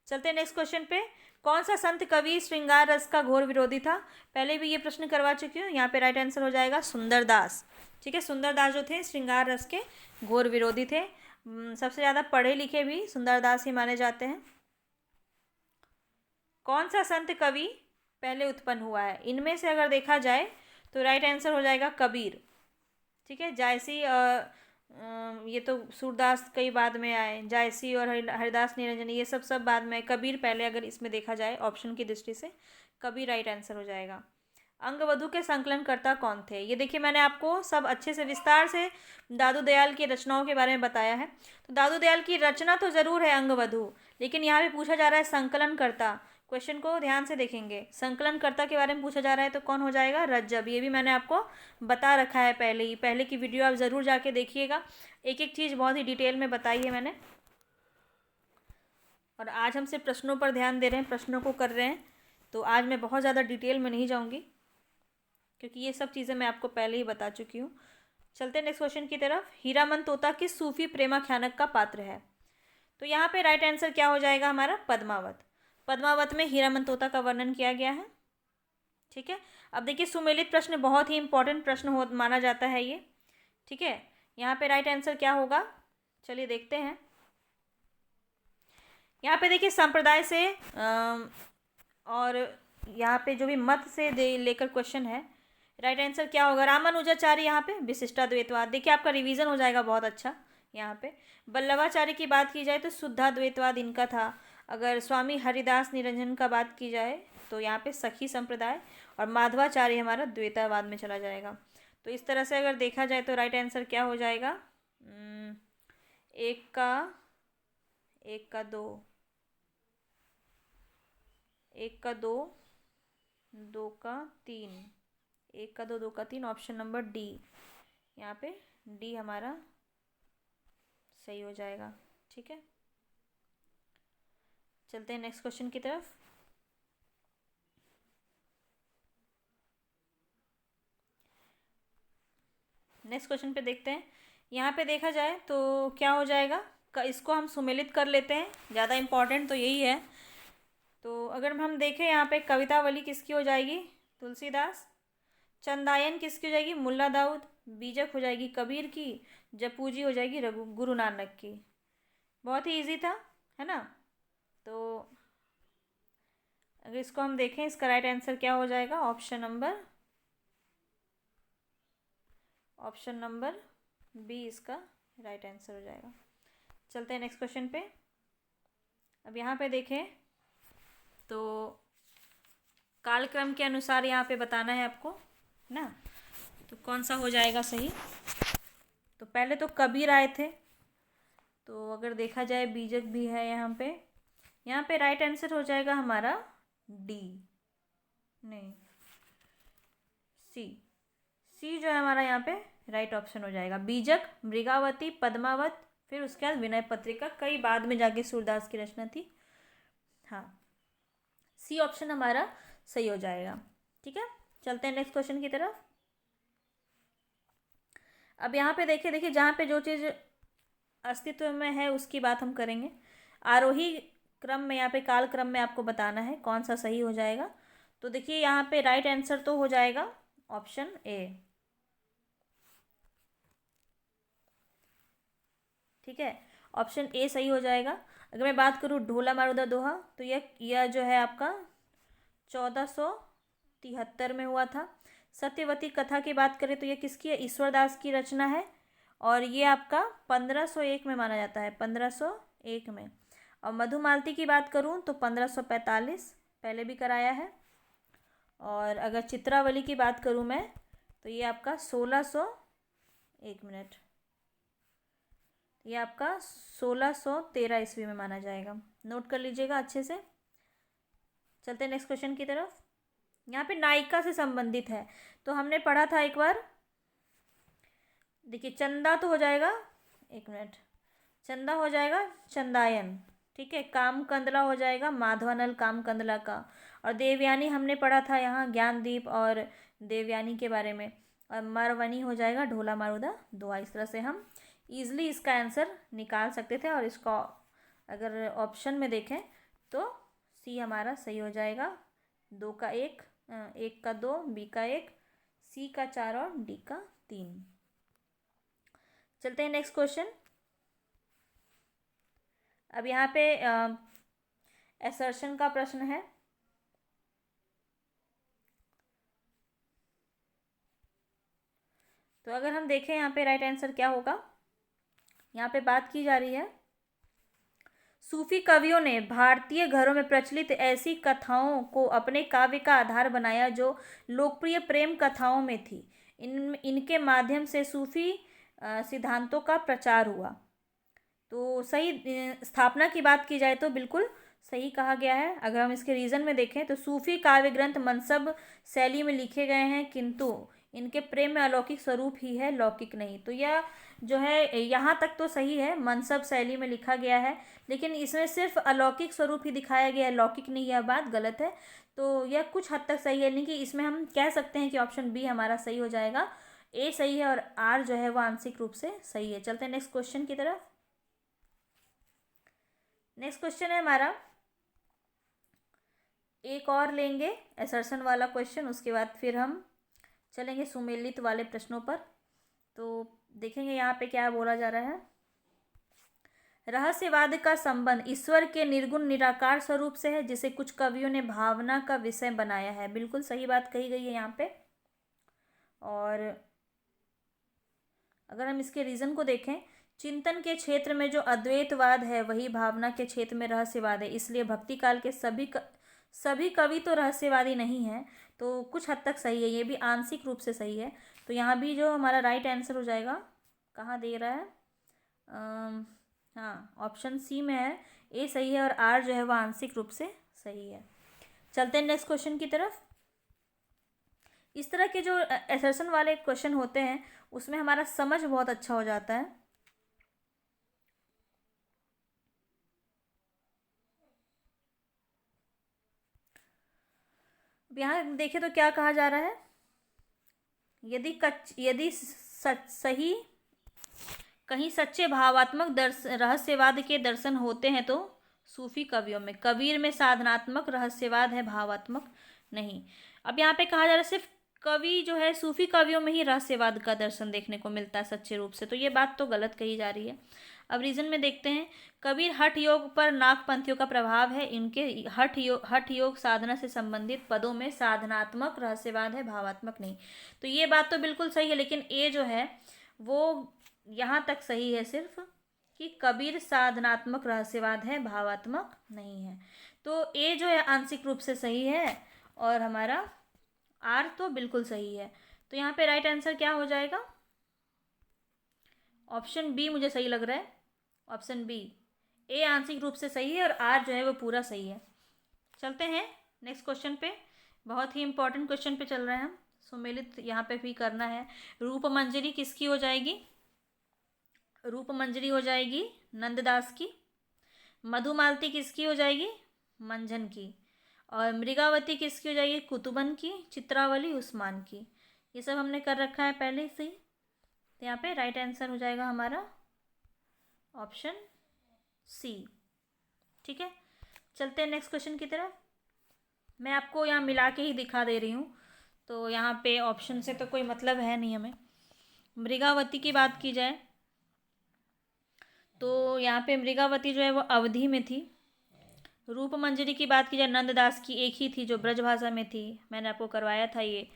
Speaker 1: चलते हैं नेक्स्ट क्वेश्चन पे। कौन सा संत कवि श्रृंगार रस का घोर विरोधी था? पहले भी ये प्रश्न करवा चुकी हूँ। यहाँ पे राइट आंसर हो जाएगा सुंदरदास। ठीक है, सुंदरदास जो थे श्रृंगार रस के घोर विरोधी थे। सबसे ज़्यादा पढ़े लिखे भी सुंदरदास ही माने जाते हैं। कौन सा संत कवि पहले उत्पन्न हुआ है? इनमें से अगर देखा जाए तो राइट आंसर हो जाएगा कबीर। ठीक है, जायसी ये तो सूरदास कई बाद में आए, जायसी और हरिदास निरंजन ये सब बाद में, कबीर पहले अगर इसमें देखा जाए ऑप्शन की दृष्टि से, कबीर राइट आंसर हो जाएगा। अंगवधु के संकलनकर्ता कौन थे? ये देखिए मैंने आपको सब अच्छे से विस्तार से दादू दयाल की रचनाओं के बारे में बताया है। तो दादू दयाल की रचना तो ज़रूर है अंगवधु, लेकिन यहाँ पे पूछा जा रहा है संकलनकर्ता। क्वेश्चन को ध्यान से देखेंगे, संकलनकर्ता के बारे में पूछा जा रहा है तो कौन हो जाएगा? रज्जब। ये भी मैंने आपको बता रखा है पहले ही, पहले की वीडियो आप ज़रूर जाके देखिएगा, एक एक चीज़ बहुत ही डिटेल में बताई है मैंने। और आज हम सिर्फ प्रश्नों पर ध्यान दे रहे हैं, प्रश्नों को कर रहे हैं, तो आज मैं बहुत ज़्यादा डिटेल में नहीं जाऊँगी क्योंकि ये सब चीज़ें मैं आपको पहले ही बता चुकी हूँ। चलते हैं नेक्स्ट क्वेश्चन की तरफ। हीरामन तोता किस सूफी प्रेमाख्यानक का पात्र है? तो यहाँ पे राइट आंसर क्या हो जाएगा हमारा? पद्मावत। पद्मावत में हीरामन तोता का वर्णन किया गया है। ठीक है, अब देखिए सुमेलित प्रश्न बहुत ही इंपॉर्टेंट प्रश्न हो माना जाता है ये। ठीक है, यहाँ पे राइट आंसर क्या होगा, चलिए देखते हैं। यहाँ पे देखिए संप्रदाय से और यहाँ पे जो भी मत से लेकर क्वेश्चन है, राइट आंसर क्या होगा? रामानुजाचार्य यहाँ पे विशिष्टाद्वैतवाद। देखिए आपका रिवीजन हो जाएगा बहुत अच्छा। यहाँ पे वल्लभाचार्य की बात की जाए तो शुद्धाद्वैतवाद इनका था। अगर स्वामी हरिदास निरंजन का बात की जाए तो यहाँ पे सखी संप्रदाय, और माधवाचार्य हमारा द्वैतवाद में चला जाएगा। तो इस तरह से अगर देखा जाए तो राइट आंसर क्या हो जाएगा? एक का दो, एक का दो, दो का तीन, एक का दो, दो का तीन, ऑप्शन नंबर डी। यहाँ पे डी हमारा सही हो जाएगा। ठीक है, चलते हैं नेक्स्ट क्वेश्चन की तरफ। नेक्स्ट क्वेश्चन पे देखते हैं। यहाँ पे देखा जाए तो क्या हो जाएगा, इसको हम सुमेलित कर लेते हैं, ज़्यादा इम्पॉर्टेंट तो यही है। तो अगर हम देखें यहाँ पे कवितावली किसकी हो जाएगी? तुलसीदास। चंदायन किसकी हो जाएगी? मुल्ला दाऊद। बीजक हो जाएगी कबीर की। जपूजी हो जाएगी गुरु नानक की। बहुत ही इजी था, है ना? तो अगर इसको हम देखें, इसका राइट आंसर क्या हो जाएगा? ऑप्शन नंबर बी इसका राइट आंसर हो जाएगा। चलते हैं नेक्स्ट क्वेश्चन पे। अब यहाँ पे देखें तो कालक्रम के अनुसार यहाँ पे बताना है आपको ना, तो कौन सा हो जाएगा सही? तो पहले तो कबीर आए थे, तो अगर देखा जाए बीजक भी है यहाँ पे राइट आंसर हो जाएगा हमारा डी, नहीं सी जो है हमारा यहाँ पे राइट ऑप्शन हो जाएगा। बीजक, मृगावती, पद्मावत, फिर उसके बाद विनय पत्रिका, कई बाद में जाके सूरदास की रचना थी। हाँ, सी ऑप्शन हमारा सही हो जाएगा। ठीक है, चलते हैं नेक्स्ट क्वेश्चन की तरफ। अब यहाँ पे देखिए जहाँ पे जो चीज़ अस्तित्व में है उसकी बात हम करेंगे। आरोही क्रम में, यहाँ पे काल क्रम में आपको बताना है कौन सा सही हो जाएगा। तो देखिए यहाँ पे राइट आंसर तो हो जाएगा ऑप्शन ए। ठीक है, ऑप्शन ए सही हो जाएगा। अगर मैं बात करूँ ढोला मारूदा दोहा, तो यह जो है आपका 1473 में हुआ था। सत्यवती कथा की बात करें तो ये किसकी है? ईश्वरदास की रचना है, और ये आपका 1501 में माना जाता है, 1501 में। और मधुमालती की बात करूँ तो 1545 पहले भी कराया है। और अगर चित्रावली की बात करूँ मैं तो ये आपका 1 मिनट, ये आपका 1613 ईस्वी में माना जाएगा। नोट कर लीजिएगा अच्छे से। चलते हैं नेक्स्ट क्वेश्चन की तरफ। यहाँ पे नायिका से संबंधित है, तो हमने पढ़ा था एक बार, देखिए चंदा तो हो जाएगा, 1 मिनट, चंदा हो जाएगा चंदायन। ठीक है, काम कंदला हो जाएगा माधवानल काम कंदला का। और देवयानी हमने पढ़ा था यहाँ ज्ञानदीप और देवयानी के बारे में। और मरवनी हो जाएगा ढोला मारूदा दोहा। इस तरह से हम ईजिली इसका आंसर निकाल सकते थे। और इसको अगर ऑप्शन में देखें तो सी हमारा सही हो जाएगा। 2 का 1, 1 का 2, बी का 1, सी का 4 और डी का 3। चलते हैं नेक्स्ट क्वेश्चन। अब यहाँ पे असर्शन का प्रश्न है। तो अगर हम देखें यहाँ पे राइट आंसर क्या होगा, यहाँ पे बात की जा रही है सूफी कवियों ने भारतीय घरों में प्रचलित ऐसी कथाओं को अपने काव्य का आधार बनाया जो लोकप्रिय प्रेम कथाओं में थी। इनके माध्यम से सूफी सिद्धांतों का प्रचार हुआ। तो सही स्थापना की बात की जाए तो बिल्कुल सही कहा गया है। अगर हम इसके रीज़न में देखें तो सूफी काव्य ग्रंथ मनसब शैली में लिखे गए हैं, किंतु इनके प्रेम में अलौकिक स्वरूप ही है, लौकिक नहीं। तो यह जो है यहाँ तक तो सही है, मनसब शैली में लिखा गया है, लेकिन इसमें सिर्फ अलौकिक स्वरूप ही दिखाया गया है, लौकिक नहीं। यह बात गलत है। तो यह कुछ हद तक सही है, नहीं कि इसमें हम कह सकते हैं कि ऑप्शन बी हमारा सही हो जाएगा। ए सही है और आर जो है वो आंशिक रूप से सही है। चलते हैं नेक्स्ट क्वेश्चन की तरफ। नेक्स्ट क्वेश्चन है हमारा, एक और लेंगे असर्शन वाला क्वेश्चन, उसके बाद फिर हम चलेंगे सुमेलित वाले प्रश्नों पर। तो देखेंगे यहाँ पे क्या बोला जा रहा है। रहस्यवाद का संबंध ईश्वर के निर्गुण निराकार स्वरूप से है, जिसे कुछ कवियों ने भावना का विषय बनाया है। बिल्कुल सही बात कही गई है यहाँ पे। और अगर हम इसके रीज़न को देखें, चिंतन के क्षेत्र में जो अद्वैतवाद है वही भावना के क्षेत्र में रहस्यवाद है, इसलिए भक्ति काल के सभी कवि तो रहस्यवादी नहीं हैं। तो कुछ हद तक सही है, ये भी आंशिक रूप से सही है। तो यहाँ भी जो हमारा राइट आंसर हो जाएगा, कहाँ दे रहा है, हाँ ऑप्शन सी में है, ए सही है और आर जो है वह आंशिक रूप से सही है। चलते हैं नेक्स्ट क्वेश्चन की तरफ। इस तरह के जो असर्शन वाले क्वेश्चन होते हैं उसमें हमारा समझ बहुत अच्छा हो जाता है। यहाँ देखें तो क्या कहा जा रहा है, यदि सही कहीं सच्चे भावात्मक रहस्यवाद के दर्शन होते हैं तो सूफी कवियों में, कबीर में साधनात्मक रहस्यवाद है, भावात्मक नहीं। अब यहाँ पे कहा जा रहा है सिर्फ कवि जो है सूफी कवियों में ही रहस्यवाद का दर्शन देखने को मिलता है सच्चे रूप से, तो ये बात तो गलत कही जा रही है। अब रीजन में देखते हैं, कबीर हठ योग पर नागपंथियों का प्रभाव है, इनके हठ योग साधना से संबंधित पदों में साधनात्मक रहस्यवाद है, भावात्मक नहीं। तो ये बात तो बिल्कुल सही है, लेकिन ए जो है वो यहाँ तक सही है सिर्फ कि कबीर साधनात्मक रहस्यवाद है, भावात्मक नहीं है। तो ए जो है आंशिक रूप से सही है और हमारा आर तो बिल्कुल सही है। तो यहाँ पे राइट आंसर क्या हो जाएगा, ऑप्शन बी मुझे सही लग रहा है। ऑप्शन बी, ए आंशिक रूप से सही है और आर जो है वो पूरा सही है। चलते हैं नेक्स्ट क्वेश्चन पे, बहुत ही इंपॉर्टेंट क्वेश्चन पे चल रहे हैं हम, सुमेलित यहाँ पे भी करना है। रूप मंजरी किसकी हो जाएगी, रूप मंजरी हो जाएगी नंददास की। मधुमालती किसकी हो जाएगी, मंझन की। और मृगावती किसकी हो जाएगी, कुतुबन की। चित्रावली उस्मान की। ये सब हमने कर रखा है पहले से ही। तो यहाँ पे राइट आंसर हो जाएगा हमारा ऑप्शन सी। ठीक है, चलते हैं नेक्स्ट क्वेश्चन की तरफ। मैं आपको यहाँ मिला के ही दिखा दे रही हूँ, तो यहाँ पे ऑप्शन से तो कोई मतलब है नहीं हमें। मृगावती की बात की जाए तो यहाँ पे मृगावती जो है वो अवधि में थी। रूप मंजरी की बात की जाए, नंददास की एक ही थी जो ब्रजभाषा में थी, मैंने आपको करवाया था ये।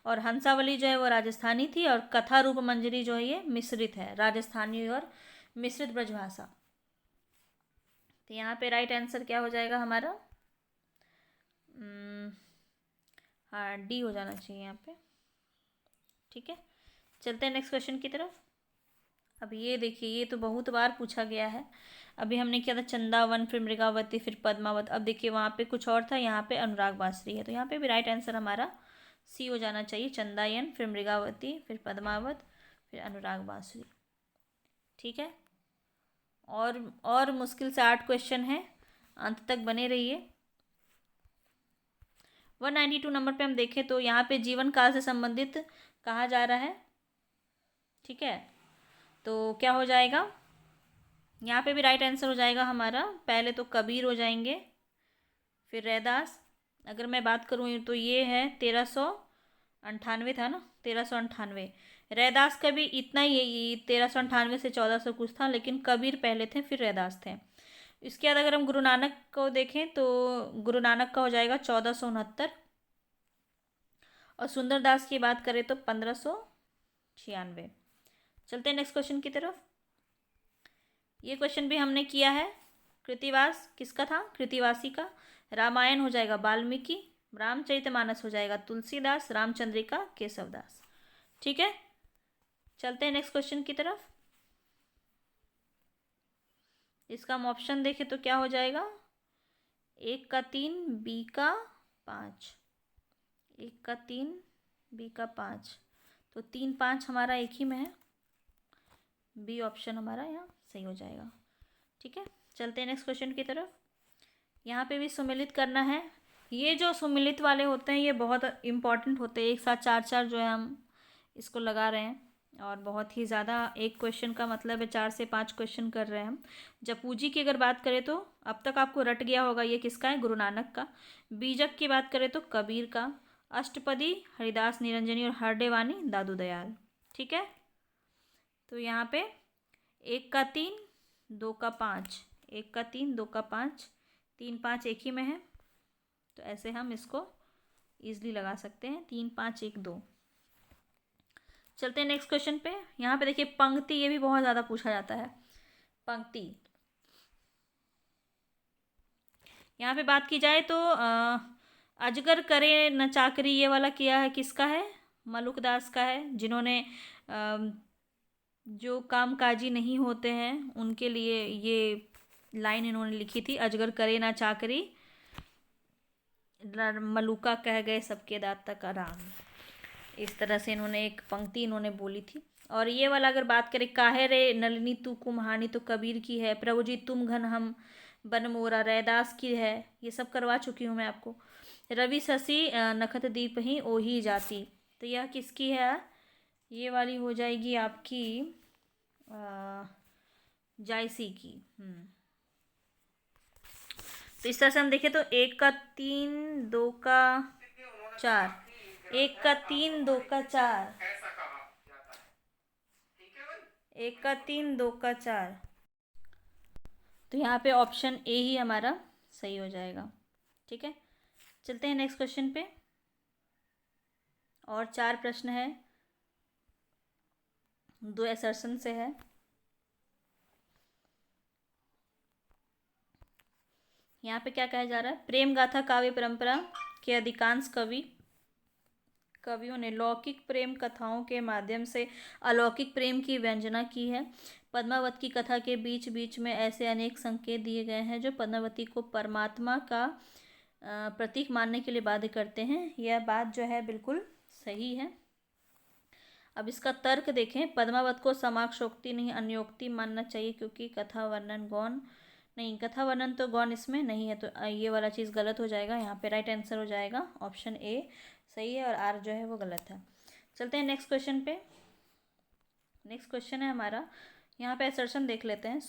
Speaker 1: और हंसावली जो है वो राजस्थानी थी, और कथा रूप मंजरी जो है ये मिश्रित है, राजस्थानी और मिश्रित ब्रजभाषा। तो यहाँ पे राइट आंसर क्या हो जाएगा हमारा, हाँ डी हो जाना चाहिए यहाँ पे। ठीक है, चलते हैं नेक्स्ट क्वेश्चन की तरफ। अब ये देखिए, ये तो बहुत बार पूछा गया है। अभी हमने किया था चंदावन, फिर मृगावती, फिर पद्मावत। अब देखिए वहाँ पे कुछ और था, यहाँ पे अनुराग बांसुरी है। तो यहाँ पे भी राइट आंसर हमारा सी हो जाना चाहिए, चंदायन, फिर मृगावती, फिर पद्मावत, फिर अनुराग बांसुरी। ठीक है, और मुश्किल से 8 क्वेश्चन है, अंत तक बने रहिए। 192 नंबर पे हम देखें तो यहाँ पे जीवन काल से संबंधित कहा जा रहा है। ठीक है, तो क्या हो जाएगा, यहाँ पे भी राइट आंसर हो जाएगा हमारा, पहले तो कबीर हो जाएंगे, फिर रैदास। अगर मैं बात करूँ तो ये है 1398 था ना, 1398। रैदास का भी इतना ही, 1398 से 1400 कुछ था, लेकिन कबीर पहले थे फिर रैदास थे। इसके बाद अगर हम गुरु नानक को देखें तो गुरु नानक का हो जाएगा 1469। और सुंदरदास की बात करें तो 1500 96। चलते हैं नेक्स्ट क्वेश्चन की तरफ। ये क्वेश्चन भी हमने किया है। कृतिवास किसका था? कृतिवासी का। रामायण हो जाएगा वाल्मीकि, रामचरितमानस हो जाएगा तुलसीदास, रामचंद्रिका केशवदास। ठीक है, चलते हैं नेक्स्ट क्वेश्चन की तरफ। इसका हम ऑप्शन देखें तो क्या हो जाएगा? 1 का 3, बी का 5। 1 का 3, बी का 5, तो 3 5 हमारा एक ही में है। बी ऑप्शन हमारा यहाँ सही हो जाएगा। ठीक है, चलते हैं नेक्स्ट क्वेश्चन की तरफ। यहाँ पे भी सुमिलित करना है। ये जो सुमिलित वाले होते हैं ये बहुत इम्पॉर्टेंट होते हैं। एक साथ 4 जो है हम इसको लगा रहे हैं और बहुत ही ज़्यादा, एक क्वेश्चन का मतलब है 4 से 5 क्वेश्चन कर रहे हैं हम। जपूजी की अगर बात करें तो अब तक आपको रट गया होगा ये किसका है? गुरु नानक का। बीजक की बात करें तो कबीर का। अष्टपदी हरिदास निरंजनी और हरडेवानी दादू दयाल। ठीक है, तो यहाँ पे 1 का 3, 2 का 5, 1 का 3, 2 का 5, 3 5 एक ही में है, तो ऐसे हम इसको ईजिली लगा सकते हैं। 3 5 1 2। चलते हैं नेक्स्ट क्वेश्चन पे। यहाँ पे देखिए पंक्ति, ये भी बहुत ज़्यादा पूछा जाता है। पंक्ति, यहाँ पे बात की जाए तो अजगर करे न चाकरी, ये वाला किया है किसका है? मलुकदास का है, जिन्होंने जो कामकाजी नहीं होते हैं उनके लिए ये लाइन इन्होंने लिखी थी। अजगर करे ना चाकरी, मलुका कह गए सबके दांत तक आराम। इस तरह से इन्होंने एक पंक्ति इन्होंने बोली थी। और ये वाला अगर बात करें, काहे रे नलिनी तू कुम्हानी, तो कबीर की है। प्रभु जी तुम घन हम बन मोरा, रैदास की है। ये सब करवा चुकी हूँ मैं आपको। रवि शशि नखत दीप ही ओही जाती, तो यह किसकी है? ये वाली हो जाएगी आपकी जायसी की। तो इस तरह से हम देखें तो 1 का 3, 2 का 4, 1 का 3, 2 का 4, 1 का 3, 2 का 4, तो यहाँ पे ऑप्शन ए ही हमारा सही हो जाएगा। ठीक है, चलते हैं नेक्स्ट क्वेश्चन पे। और 4 प्रश्न है, 2 असर्शन से है। यहाँ पे क्या कहा जा रहा है? प्रेम गाथा काव्य परंपरा के अधिकांश कवियों ने लौकिक प्रेम कथाओं के माध्यम से अलौकिक प्रेम की व्यंजना की है। पद्मावत की कथा के बीच बीच में ऐसे अनेक संकेत दिए गए हैं जो पद्मावती को परमात्मा का प्रतीक मानने के लिए बाध्य करते हैं। यह बात जो है बिल्कुल सही है। अब इसका तर्क देखें। पद्मावत को समाक्षोक्ति नहीं अन्योक्ति मानना चाहिए, क्योंकि कथा वर्णन गौण नहीं, कथा वर्णन तो गौण इसमें नहीं है, तो ये वाला चीज़ गलत हो जाएगा। यहाँ पे राइट आंसर हो जाएगा ऑप्शन ए सही है और आर जो है वो गलत है। चलते हैं नेक्स्ट क्वेश्चन पे। नेक्स्ट क्वेश्चन है हमारा, यहाँ पे असर्शन देख लेते हैं।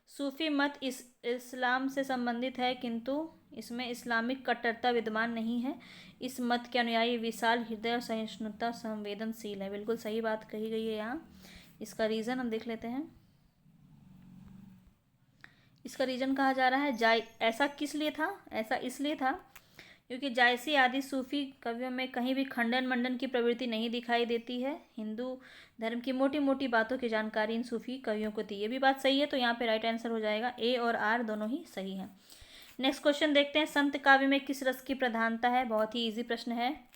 Speaker 1: सूफी मत इस्लाम से संबंधित है, किंतु इसमें इस्लामिक कट्टरता विद्यमान नहीं है। इस मत के अनुयायी विशाल हृदय और सहिष्णुता संवेदनशील है। बिल्कुल सही बात कही गई है यहाँ। इसका रीज़न हम देख लेते हैं। इसका रीज़न कहा जा रहा है ऐसा किस लिए था? ऐसा इसलिए था क्योंकि जायसी आदि सूफी कवियों में कहीं भी खंडन मंडन की प्रवृत्ति नहीं दिखाई देती है। हिंदू धर्म की मोटी मोटी बातों की जानकारी इन सूफी कवियों को थी। ये भी बात सही है, तो यहाँ पे राइट आंसर हो जाएगा ए और आर दोनों ही सही हैं। नेक्स्ट क्वेश्चन देखते हैं। संत काव्य में किस रस की प्रधानता है? बहुत ही ईजी प्रश्न है,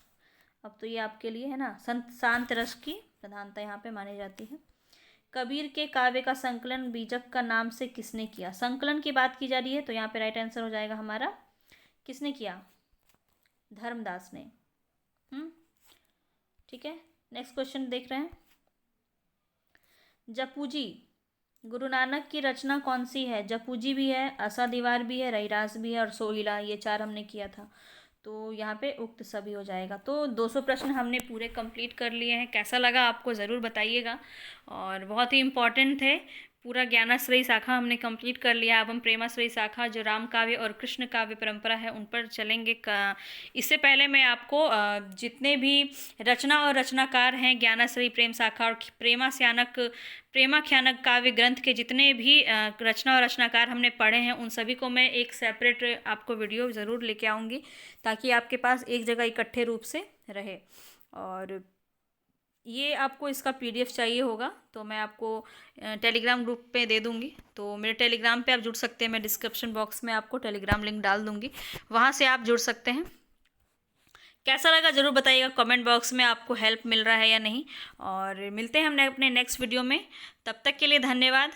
Speaker 1: अब तो ये आपके लिए है ना। शांत रस की प्रधानता यहाँ पे मानी जाती है। कबीर के काव्य का संकलन बीजक का नाम से किसने किया? संकलन की बात की जा रही है, तो यहाँ पे राइट आंसर हो जाएगा हमारा, किसने किया? धर्मदास ने। ठीक है, नेक्स्ट क्वेश्चन देख रहे हैं। जपूजी गुरु नानक की रचना कौन सी है? जपूजी भी है, आसा दीवार भी है, रैदास भी है और सोहिला, ये 4 हमने किया था, तो यहाँ पे उक्त सभी हो जाएगा। तो 200 प्रश्न हमने पूरे कंप्लीट कर लिए हैं। कैसा लगा आपको ज़रूर बताइएगा, और बहुत ही इम्पॉर्टेंट थे। पूरा ज्ञानाश्रयी शाखा हमने कंप्लीट कर लिया। अब हम प्रेमाश्रयी शाखा जो राम काव्य और कृष्ण काव्य परंपरा है उन पर चलेंगे। इससे पहले मैं आपको जितने भी रचना और रचनाकार हैं ज्ञानाश्रयी प्रेम शाखा और प्रेमाख्यानक काव्य ग्रंथ के जितने भी रचना और रचनाकार हमने पढ़े हैं, उन सभी को मैं एक सेपरेट आपको वीडियो ज़रूर लेके आऊँगी, ताकि आपके पास एक जगह इकट्ठे रूप से रहे। और ये आपको इसका PDF चाहिए होगा तो मैं आपको टेलीग्राम ग्रुप पे दे दूँगी। तो मेरे टेलीग्राम पे आप जुड़ सकते हैं, मैं डिस्क्रिप्शन बॉक्स में आपको टेलीग्राम लिंक डाल दूँगी, वहाँ से आप जुड़ सकते हैं। कैसा लगा ज़रूर बताइएगा कमेंट बॉक्स में, आपको हेल्प मिल रहा है या नहीं। और मिलते हैं हम अपने नेक्स्ट वीडियो में, तब तक के लिए धन्यवाद।